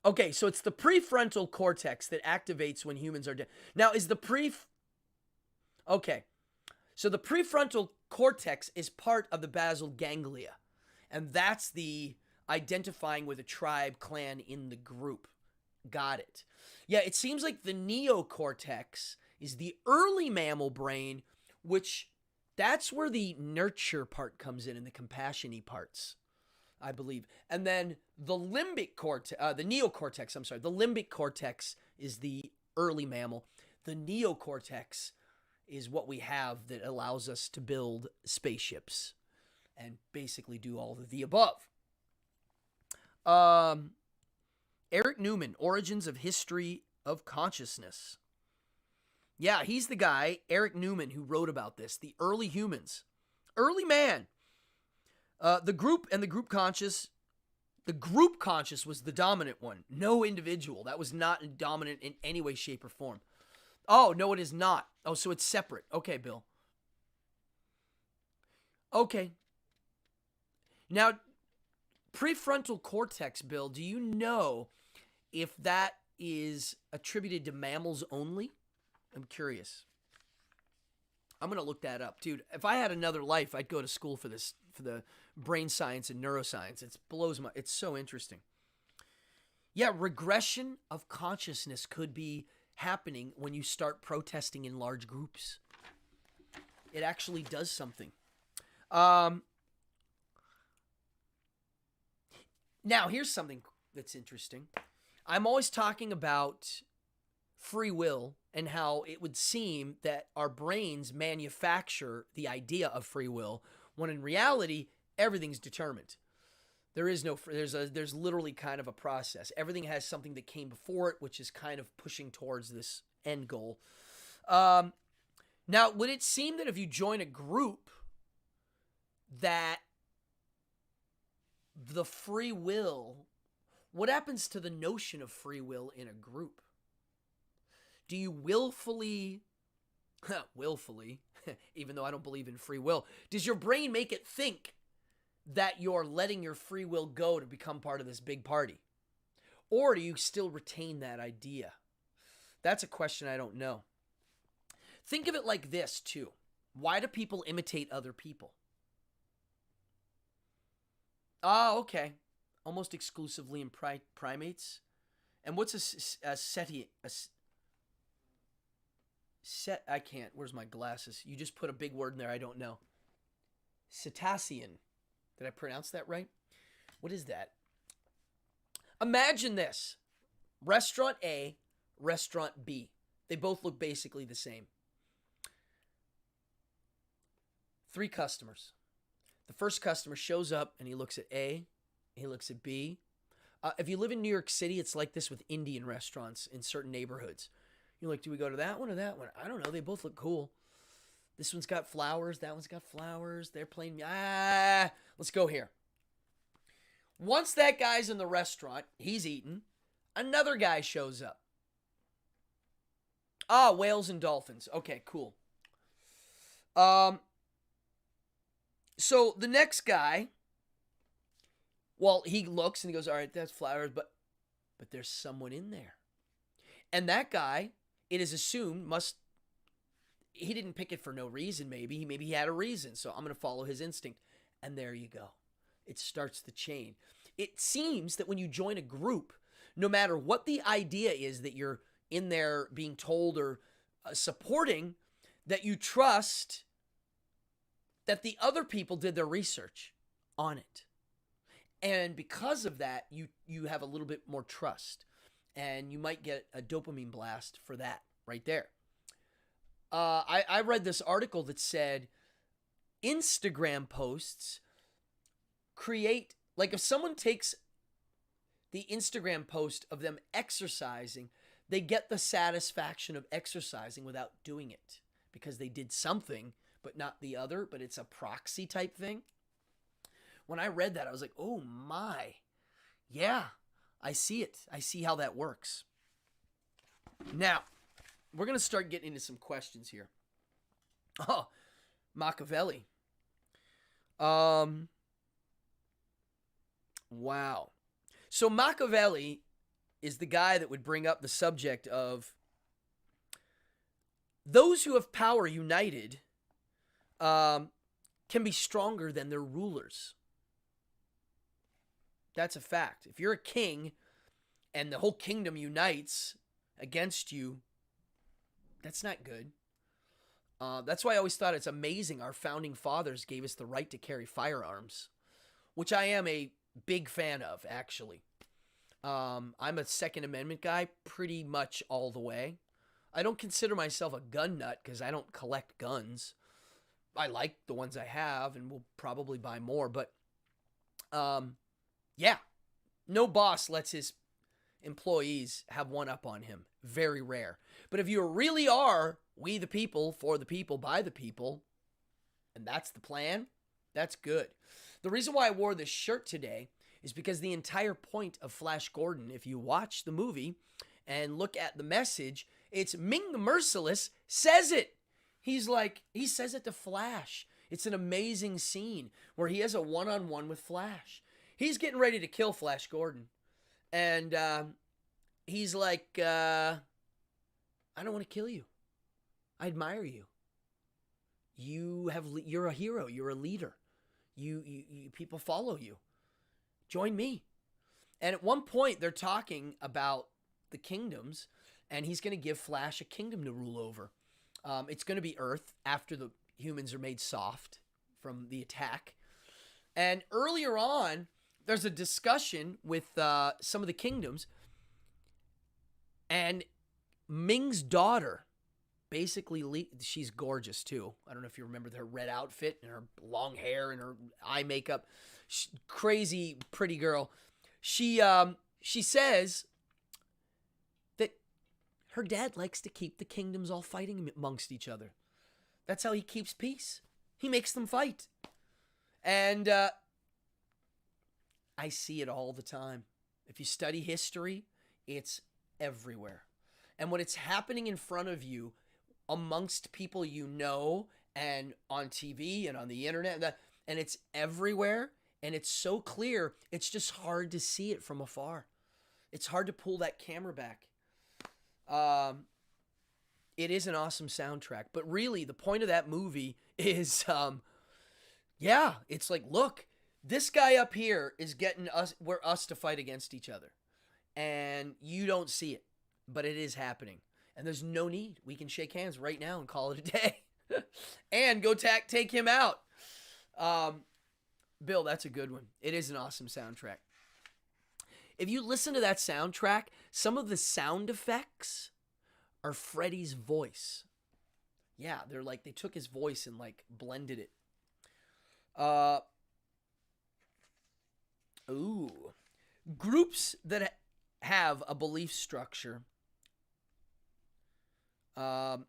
Okay, so it's the prefrontal cortex that activates when humans are dead. Now, is the Okay, so the prefrontal cortex is part of the basal ganglia, and that's the identifying with a tribe, clan in the group. Got it. Yeah, it seems like the neocortex is the early mammal brain, which that's where the nurture part comes in and the compassion-y parts, I believe. And then the limbic cortex, the limbic cortex is the early mammal. The neocortex is what we have that allows us to build spaceships and basically do all of the above. Eric Newman, Origins of History of Consciousness. Yeah, he's the guy, Eric Newman, who wrote about this. The early humans. Early man. The group and the group conscious. The group conscious was the dominant one. No individual. That was not dominant in any way, shape, or form. Oh, no, it is not. Oh, so it's separate. Okay, Bill. Okay. Now, prefrontal cortex, Bill, do you know if that is attributed to mammals only? I'm curious. I'm going to look that up. Dude, if I had another life, I'd go to school for this, for the brain science and neuroscience. It's so interesting. Yeah, regression of consciousness could be happening when you start protesting in large groups. It actually does something. Now, here's something that's interesting. I'm always talking about free will and how it would seem that our brains manufacture the idea of free will, when in reality, everything's determined. There is no, there's literally kind of a process. Everything has something that came before it, which is kind of pushing towards this end goal. Now, would it seem that if you join a group, that the free will, what happens to the notion of free will in a group? Do you willfully, even though I don't believe in free will, does your brain make it think that you're letting your free will go to become part of this big party? Or do you still retain that idea? That's a question I don't know. Think of it like this, too. Why do people imitate other people? Oh, okay. Almost exclusively in primates. And what's a seti? I can't. Where's my glasses? You just put a big word in there I don't know. Cetacean. Did I pronounce that right? What is that? Imagine this. Restaurant A, restaurant B. They both look basically the same. 3 customers. The first customer shows up and he looks at A, he looks at B. If you live in New York City, it's like this with Indian restaurants in certain neighborhoods. You're like, do we go to that one or that one? I don't know. They both look cool. This one's got flowers. That one's got flowers. They're playing. Let's go here. Once that guy's in the restaurant, he's eating. Another guy shows up. Whales and dolphins. Okay, cool. So the next guy, well, he looks and he goes, all right, that's flowers, but there's someone in there. And that guy, it is assumed, he didn't pick it for no reason, maybe. Maybe he had a reason, so I'm going to follow his instinct. And there you go. It starts the chain. It seems that when you join a group, no matter what the idea is that you're in there being told or supporting, that you trust that the other people did their research on it. And because of that, you have a little bit more trust. And you might get a dopamine blast for that right there. I read this article that said Instagram posts create, like if someone takes the Instagram post of them exercising, they get the satisfaction of exercising without doing it because they did something but not the other, but it's a proxy type thing. When I read that, I was like, oh my, yeah, I see it. I see how that works. Now, we're going to start getting into some questions here. Oh, Machiavelli. Wow. So Machiavelli is the guy that would bring up the subject of those who have power united can be stronger than their rulers. That's a fact. If you're a king and the whole kingdom unites against you, that's not good. That's why I always thought it's amazing our founding fathers gave us the right to carry firearms, which I am a big fan of, actually. I'm a Second Amendment guy pretty much all the way. I don't consider myself a gun nut because I don't collect guns. I like the ones I have and will probably buy more. But, yeah, no boss lets his employees have one up on him. Very rare. But if you really are we the people, for the people, by the people, and that's the plan, that's good. The reason why I wore this shirt today is because the entire point of Flash Gordon, if you watch the movie and look at the message, it's Ming the Merciless says it. He says it to Flash. It's an amazing scene where he has a one-on-one with Flash. He's getting ready to kill Flash Gordon. And he's like, I don't want to kill you. I admire you. You're a hero. You're a leader. You people follow you. Join me. And at one point, they're talking about the kingdoms, and he's going to give Flash a kingdom to rule over. It's going to be Earth after the humans are made soft from the attack. And earlier on, there's a discussion with some of the kingdoms, and Ming's daughter, basically, she's gorgeous too. I don't know if you remember her red outfit and her long hair and her eye makeup. Crazy pretty girl. She says that her dad likes to keep the kingdoms all fighting amongst each other. That's how he keeps peace. He makes them fight. And I see it all the time. If you study history, it's everywhere. And when it's happening in front of you, amongst people you know, and on TV and on the internet, and it's everywhere, and it's so clear, it's just hard to see it from afar. It's hard to pull that camera back. It is an awesome soundtrack, but really the point of that movie is, yeah, it's like, look, this guy up here is getting us to fight against each other, and you don't see it, but it is happening, and there's no need. We can shake hands right now and call it a day, and go take him out. Bill, that's a good one. It is an awesome soundtrack. If you listen to that soundtrack, some of the sound effects are Freddie's voice. Yeah, they're like, they took his voice and like blended it. Groups that have a belief structure. If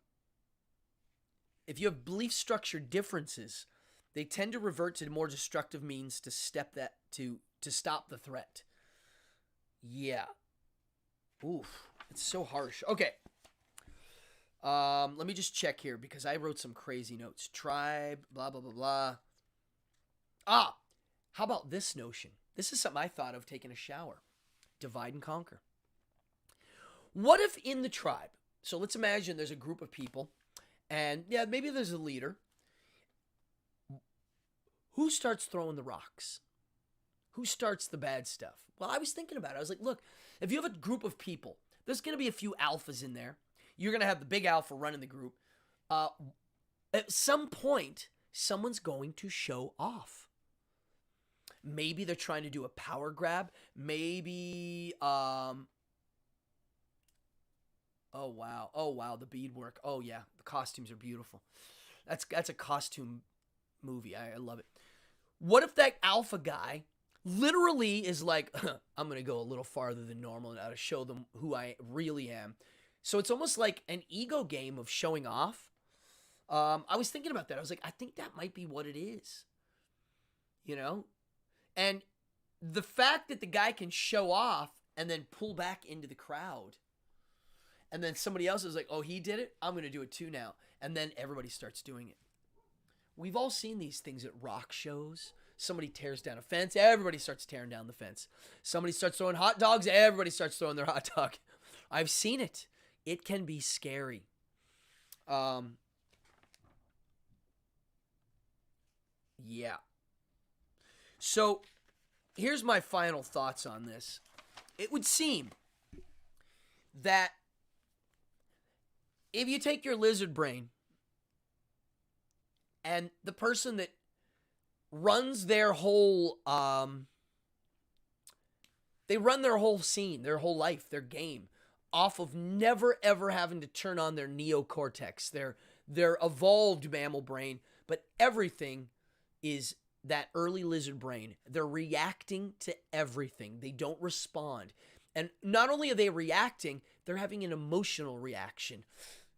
you have belief structure differences, they tend to revert to more destructive means to stop the threat. Yeah. Oof. It's so harsh. Okay. Let me just check here because I wrote some crazy notes. Tribe, blah, blah, blah, blah. How about this notion? This is something I thought of taking a shower. Divide and conquer. What if in the tribe, so let's imagine there's a group of people, and yeah, maybe there's a leader. Who starts throwing the rocks? Who starts the bad stuff? Well, I was thinking about it. I was like, look, if you have a group of people, there's going to be a few alphas in there. You're going to have the big alpha running the group. At some point, someone's going to show off. Maybe they're trying to do a power grab. Maybe, oh, wow, the beadwork. Oh, yeah, the costumes are beautiful. That's a costume movie. I love it. What if that alpha guy literally is like, I'm going to go a little farther than normal now to show them who I really am. So it's almost like an ego game of showing off. I was thinking about that. I was like, I think that might be what it is. You know? And the fact that the guy can show off and then pull back into the crowd. And then somebody else is like, oh, he did it? I'm going to do it too now. And then everybody starts doing it. We've all seen these things at rock shows. Somebody tears down a fence. Everybody starts tearing down the fence. Somebody starts throwing hot dogs. Everybody starts throwing their hot dog. I've seen it. It can be scary. Yeah. So here's my final thoughts on this. It would seem that if you take your lizard brain and the person that runs their whole, they run their whole scene, their whole life, their game, off of never ever having to turn on their neocortex, their evolved mammal brain, but everything is that early lizard brain. They're reacting to everything. They don't respond. And not only are they reacting, they're having an emotional reaction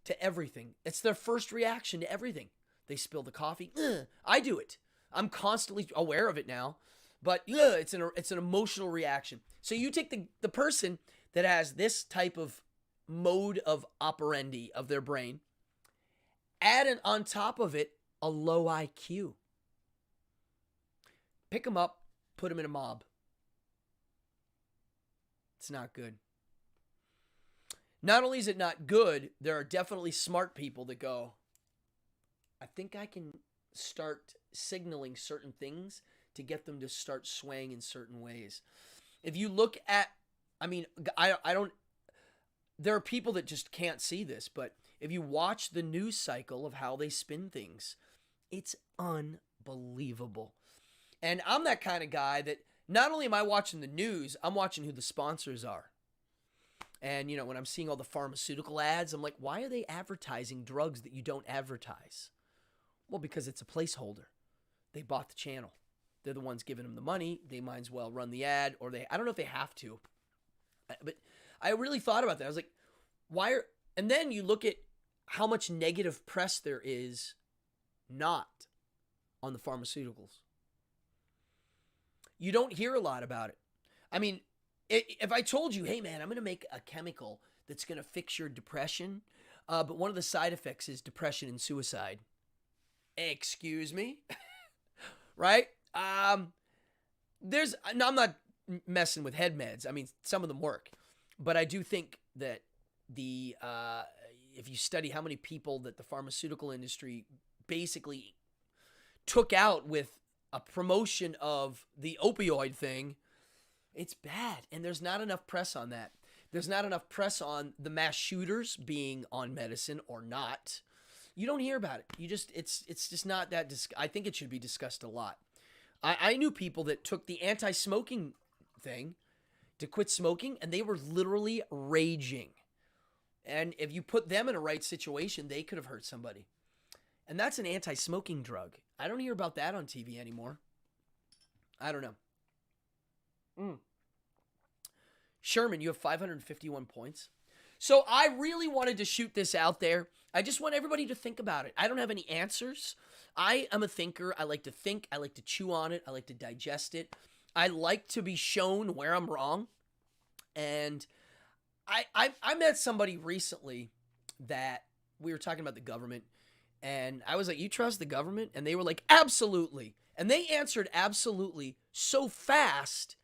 to everything. It's their first reaction to everything. They spill the coffee. I do it. I'm constantly aware of it now. But it's an emotional reaction. So you take the person that has this type of mode of operandi of their brain, add on top of it a low IQ. Pick them up, put them in a mob. It's not good. Not only is it not good, there are definitely smart people that go, I think I can start signaling certain things to get them to start swaying in certain ways. If you look at, I don't, there are people that just can't see this, but if you watch the news cycle of how they spin things, it's unbelievable. And I'm that kind of guy that not only am I watching the news, I'm watching who the sponsors are. And, when I'm seeing all the pharmaceutical ads, I'm like, why are they advertising drugs that you don't advertise? Well, because it's a placeholder. They bought the channel. They're the ones giving them the money. They might as well run the ad, or I don't know if they have to. But I really thought about that. I was like, and then you look at how much negative press there is not on the pharmaceuticals. You don't hear a lot about it. I mean, if I told you, hey man, I'm going to make a chemical that's going to fix your depression, but one of the side effects is depression and suicide. Excuse me? Right? I'm not messing with head meds. I mean, some of them work, but I do think that if you study how many people that the pharmaceutical industry basically took out with a promotion of the opioid thing, it's bad. And there's not enough press on that. There's not enough press on the mass shooters being on medicine or not. You don't hear about it. It's just not that. I think it should be discussed a lot. I knew people that took the anti-smoking thing to quit smoking, and they were literally raging. And if you put them in a right situation, they could have hurt somebody. And that's an anti-smoking drug. I don't hear about that on TV anymore. I don't know. Sherman, you have 551 points. So I really wanted to shoot this out there. I just want everybody to think about it. I don't have any answers. I am a thinker. I like to think. I like to chew on it. I like to digest it. I like to be shown where I'm wrong. And I met somebody recently that we were talking about the government. And I was like, you trust the government? And they were like, absolutely. And they answered absolutely so fast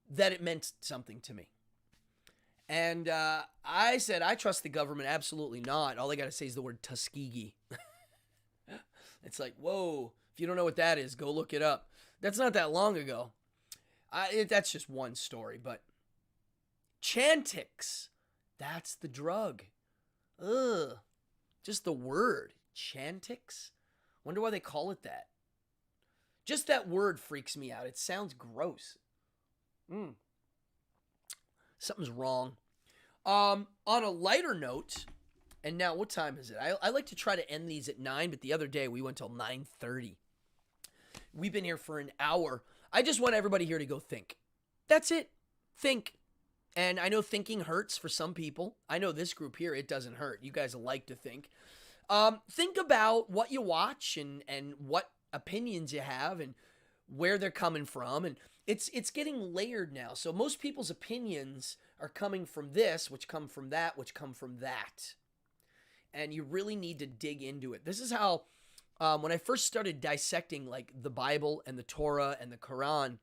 that it meant something to me. And I said, I trust the government. Absolutely not. All I got to say is the word Tuskegee. It's like, whoa, if you don't know what that is, go look it up. That's not that long ago. That's just one story. But Chantix, that's the drug. Ugh. Just the word. Chantix? Wonder why they call it that. Just that word freaks me out. It sounds gross. Something's wrong. On a lighter note, and now what time is it? I like to try to end these at 9, but the other day we went till 9:30. We've been here for an hour. I just want everybody here to go think. That's it. Think. And I know thinking hurts for some people. I know this group here, it doesn't hurt. You guys like to think. Think about what you watch and what opinions you have and where they're coming from. And it's getting layered now. So most people's opinions are coming from this, which come from that, which come from that. And you really need to dig into it. This is how, when I first started dissecting like the Bible and the Torah and the Quran,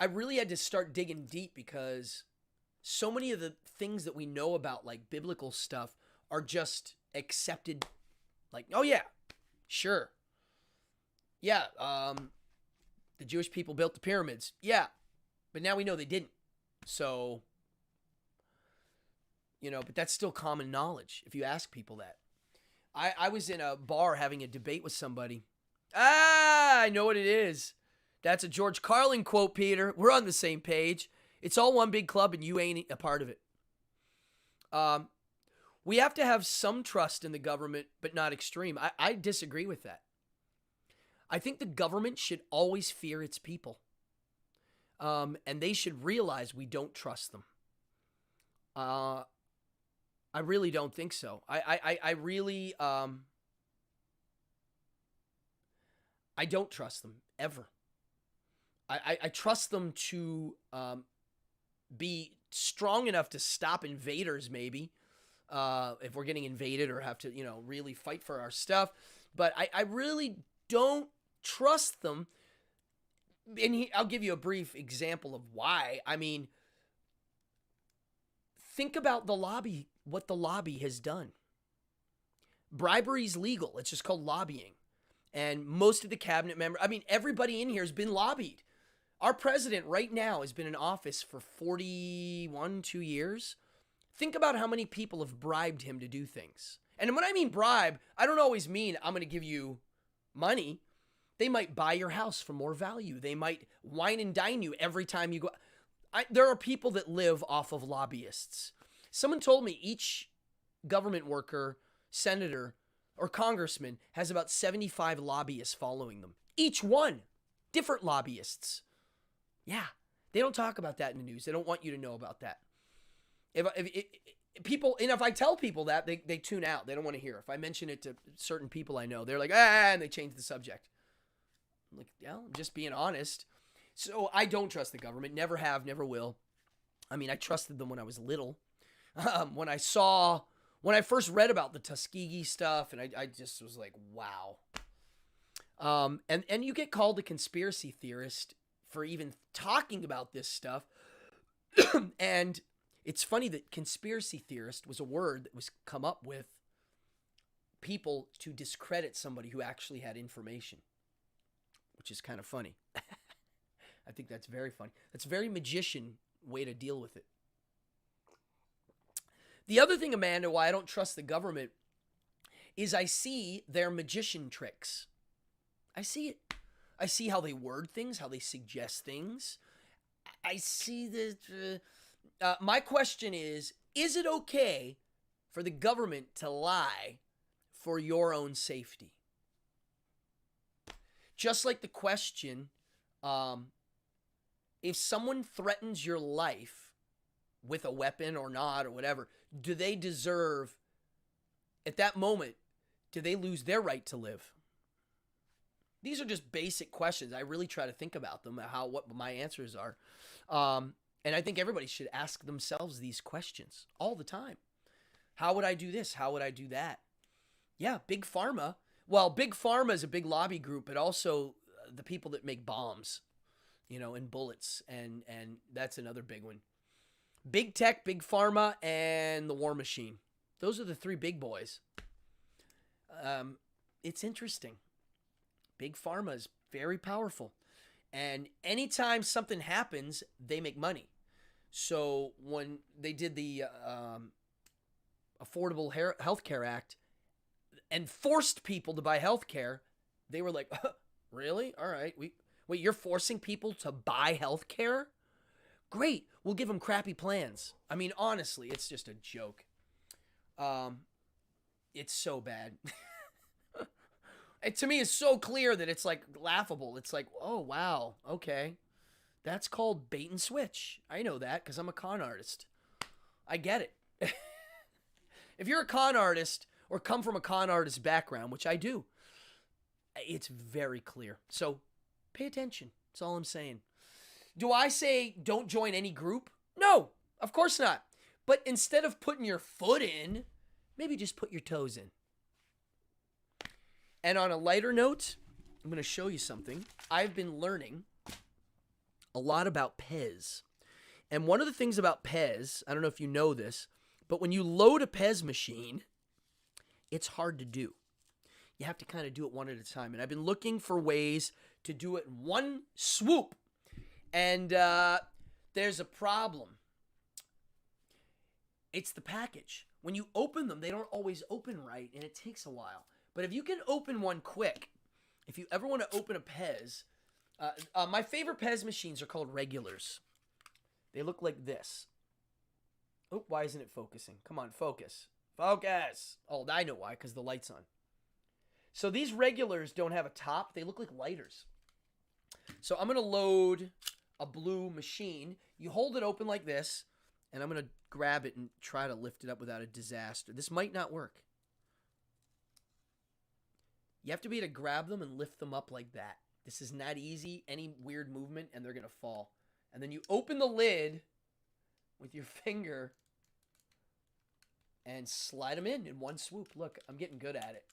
I really had to start digging deep because so many of the things that we know about like biblical stuff are just accepted. Like, oh yeah, sure. Yeah, the Jewish people built the pyramids. Yeah, but now we know they didn't. So, but that's still common knowledge if you ask people that. I was in a bar having a debate with somebody. I know what it is. That's a George Carlin quote, Peter. We're on the same page. It's all one big club and you ain't a part of it. We have to have some trust in the government, but not extreme. I disagree with that. I think the government should always fear its people. And they should realize we don't trust them. I really don't think so. I really, I don't trust them ever. I trust them to be strong enough to stop invaders, maybe, if we're getting invaded or have to, really fight for our stuff. But I really don't trust them. And I'll give you a brief example of why. I mean, think about the lobby, what the lobby has done. Bribery is legal. It's just called lobbying. And most of the cabinet members, everybody in here has been lobbied. Our president right now has been in office for 2 years. Think about how many people have bribed him to do things. And when I mean bribe, I don't always mean I'm going to give you money. They might buy your house for more value. They might wine and dine you every time you go. There are people that live off of lobbyists. Someone told me each government worker, senator, or congressman has about 75 lobbyists following them. Each one, different lobbyists. Yeah, they don't talk about that in the news. They don't want you to know about that. If I tell people that, they tune out. They don't want to hear. If I mention it to certain people I know, they're like, and they change the subject. I'm like, yeah, I'm just being honest. So I don't trust the government. Never have, never will. I trusted them when I was little. When I first read about the Tuskegee stuff, and I just was like, wow. And you get called a conspiracy theorist for even talking about this stuff. And It's funny that conspiracy theorist was a word that was come up with people to discredit somebody who actually had information, which is kind of funny. I think that's very funny. That's a very magician way to deal with it. The other thing, Amanda, why I don't trust the government is I see their magician tricks. I see it. I see how they word things, how they suggest things. I see that. My question is it okay for the government to lie for your own safety? Just like the question, if someone threatens your life with a weapon or not or whatever, do they deserve, at that moment, do they lose their right to live? These are just basic questions. I really try to think about them, what my answers are. And I think everybody should ask themselves these questions all the time. How would I do this? How would I do that? Yeah, Big Pharma. Well, Big Pharma is a big lobby group, but also the people that make bombs, and bullets. And that's another big one. Big Tech, Big Pharma, and the War Machine. Those are the three big boys. It's interesting. Big Pharma is very powerful. And anytime something happens, they make money. So when they did the Affordable Health Care Act and forced people to buy health care, they were like, really? All right. Wait, you're forcing people to buy health care? Great. We'll give them crappy plans. I mean, honestly, it's just a joke. It's so bad. To me, it's so clear that it's like laughable. It's like, oh, wow. Okay. That's called bait and switch. I know that because I'm a con artist. I get it. If you're a con artist or come from a con artist background, which I do, it's very clear. So pay attention. That's all I'm saying. Do I say don't join any group? No, of course not. But instead of putting your foot in, maybe just put your toes in. And on a lighter note, I'm going to show you something. I've been learning a lot about Pez. And one of the things about Pez, I don't know if you know this, but when you load a Pez machine, it's hard to do. You have to kind of do it one at a time. And I've been looking for ways to do it in one swoop. And there's a problem. It's the package. When you open them, they don't always open right, and it takes a while. But if you can open one quick, if you ever want to open a Pez, my favorite Pez machines are called regulars. They look like this. Oh, why isn't it focusing? Come on, focus. Focus! Oh, I know why, because the light's on. So these regulars don't have a top. They look like lighters. So I'm going to load a blue machine. You hold it open like this, and I'm going to grab it and try to lift it up without a disaster. This might not work. You have to be able to grab them and lift them up like that. This is not easy. Any weird movement, and they're going to fall. And then you open the lid with your finger and slide them in one swoop. Look, I'm getting good at it.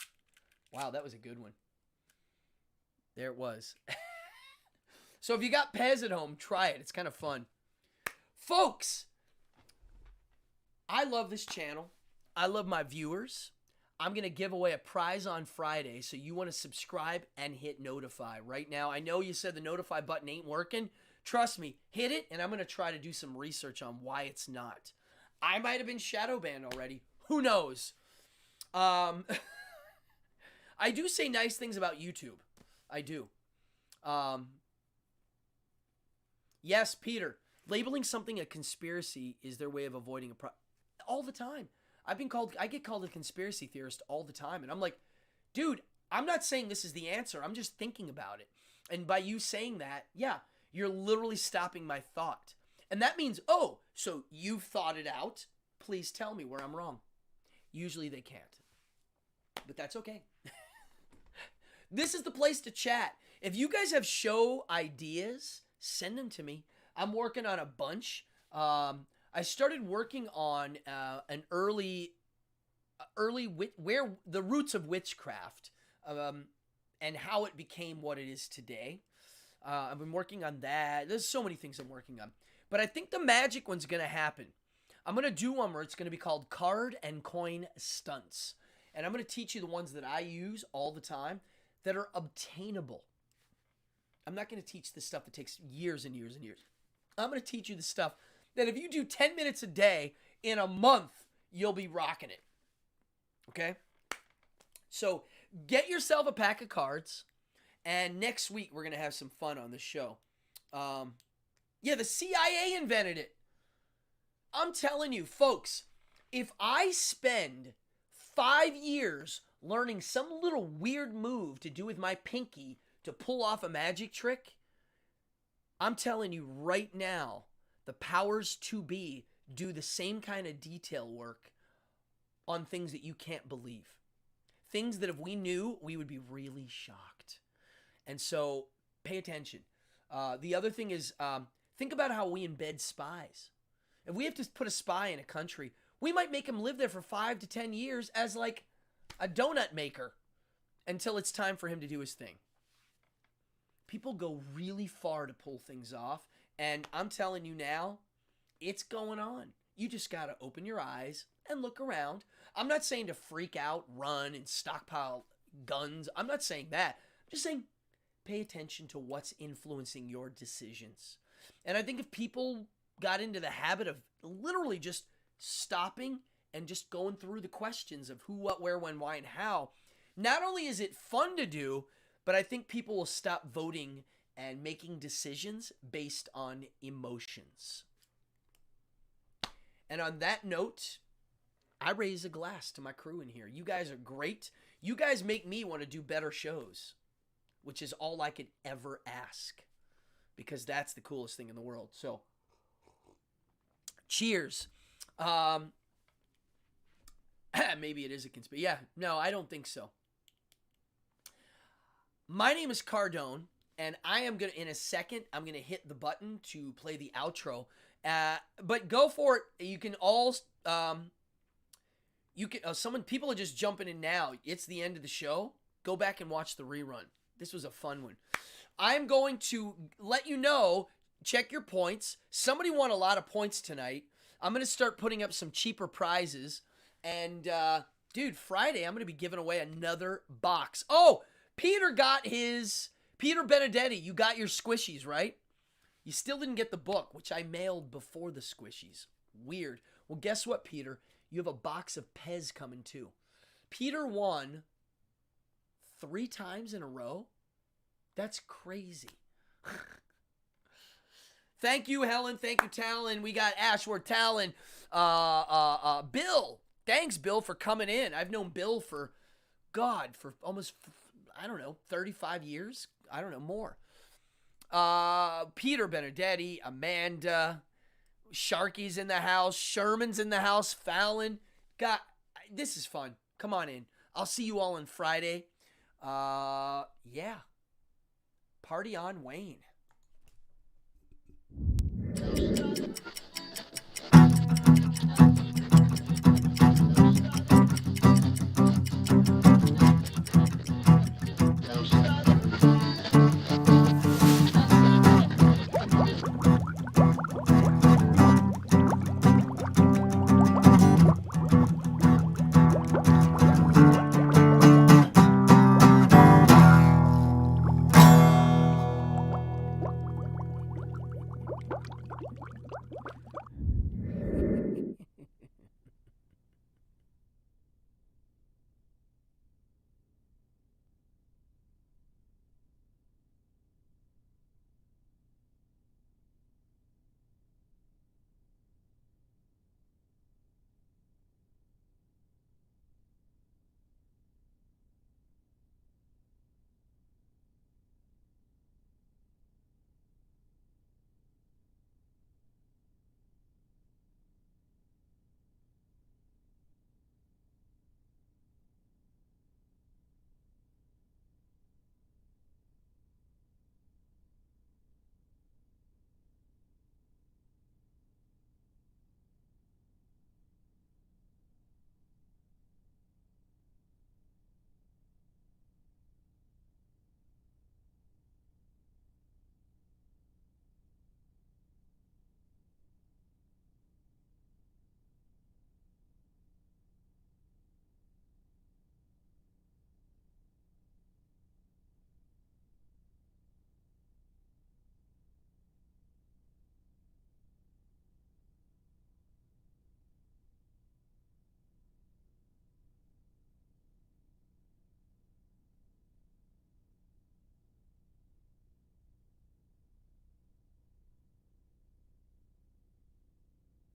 Wow, that was a good one. There it was. So if you got Pez at home, try it. It's kind of fun. Folks, I love this channel. I love my viewers. I'm going to give away a prize on Friday, so you want to subscribe and hit notify right now. I know you said the notify button ain't working. Trust me, hit it, and I'm going to try to do some research on why it's not. I might have been shadow banned already. Who knows? I do say nice things about YouTube. I do. Yes, Peter. Labeling something a conspiracy is their way of avoiding a all the time. I get called a conspiracy theorist all the time. And I'm like, dude, I'm not saying this is the answer. I'm just thinking about it. And by you saying that, yeah, you're literally stopping my thought. And that means, oh, so you've thought it out. Please tell me where I'm wrong. Usually they can't. But that's okay. This is the place to chat. If you guys have show ideas, send them to me. I'm working on a bunch. I started working on an early where the roots of witchcraft and how it became what it is today. I've been working on that. There's so many things I'm working on, but I think the magic one's gonna happen. I'm going to do one where it's going to be called Card and Coin Stunts. And I'm going to teach you the ones that I use all the time that are obtainable. I'm not going to teach the stuff that takes years and years and years. I'm going to teach you the stuff that if you do 10 minutes a day in a month, you'll be rocking it. Okay? So get yourself a pack of cards, and next week we're going to have some fun on the show. The CIA invented it. I'm telling you, folks, if I spend 5 years learning some little weird move to do with my pinky to pull off a magic trick, I'm telling you right now, the powers to be do the same kind of detail work on things that you can't believe. Things that if we knew, we would be really shocked. And so pay attention. The other thing is, think about how we embed spies. If we have to put a spy in a country, we might make him live there for 5 to 10 years as like a donut maker until it's time for him to do his thing. People go really far to pull things off, and I'm telling you now, it's going on. You just got to open your eyes and look around. I'm not saying to freak out, run, and stockpile guns. I'm not saying that. I'm just saying pay attention to what's influencing your decisions. And I think if people got into the habit of literally just stopping and just going through the questions of who, what, where, when, why, and how, not only is it fun to do, but I think people will stop voting and making decisions based on emotions. And on that note, I raise a glass to my crew in here. You guys are great. You guys make me want to do better shows, which is all I could ever ask, because that's the coolest thing in the world. So, cheers. Maybe it is a conspiracy. Yeah, no, I don't think so. My name is Cardone, and I am going to, in a second, I'm going to hit the button to play the outro. But go for it. You can all, people are just jumping in now. It's the end of the show. Go back and watch the rerun. This was a fun one. I'm going to let you know, check your points. Somebody won a lot of points tonight. I'm going to start putting up some cheaper prizes. And, dude, Friday, I'm going to be giving away another box. Oh, Peter Benedetti, you got your squishies, right? You still didn't get the book, which I mailed before the squishies. Weird. Well, guess what, Peter? You have a box of Pez coming too. Peter won 3 times in a row. That's crazy. Thank you, Helen. Thank you, Talon. We got Ashworth, Talon, Bill. Thanks, Bill, for coming in. I've known Bill for almost, 35 years. I don't know, more. Peter Benedetti, Amanda, Sharky's in the house, Sherman's in the house, Fallon. God, this is fun. Come on in. I'll see you all on Friday. Yeah. Party on, Wayne.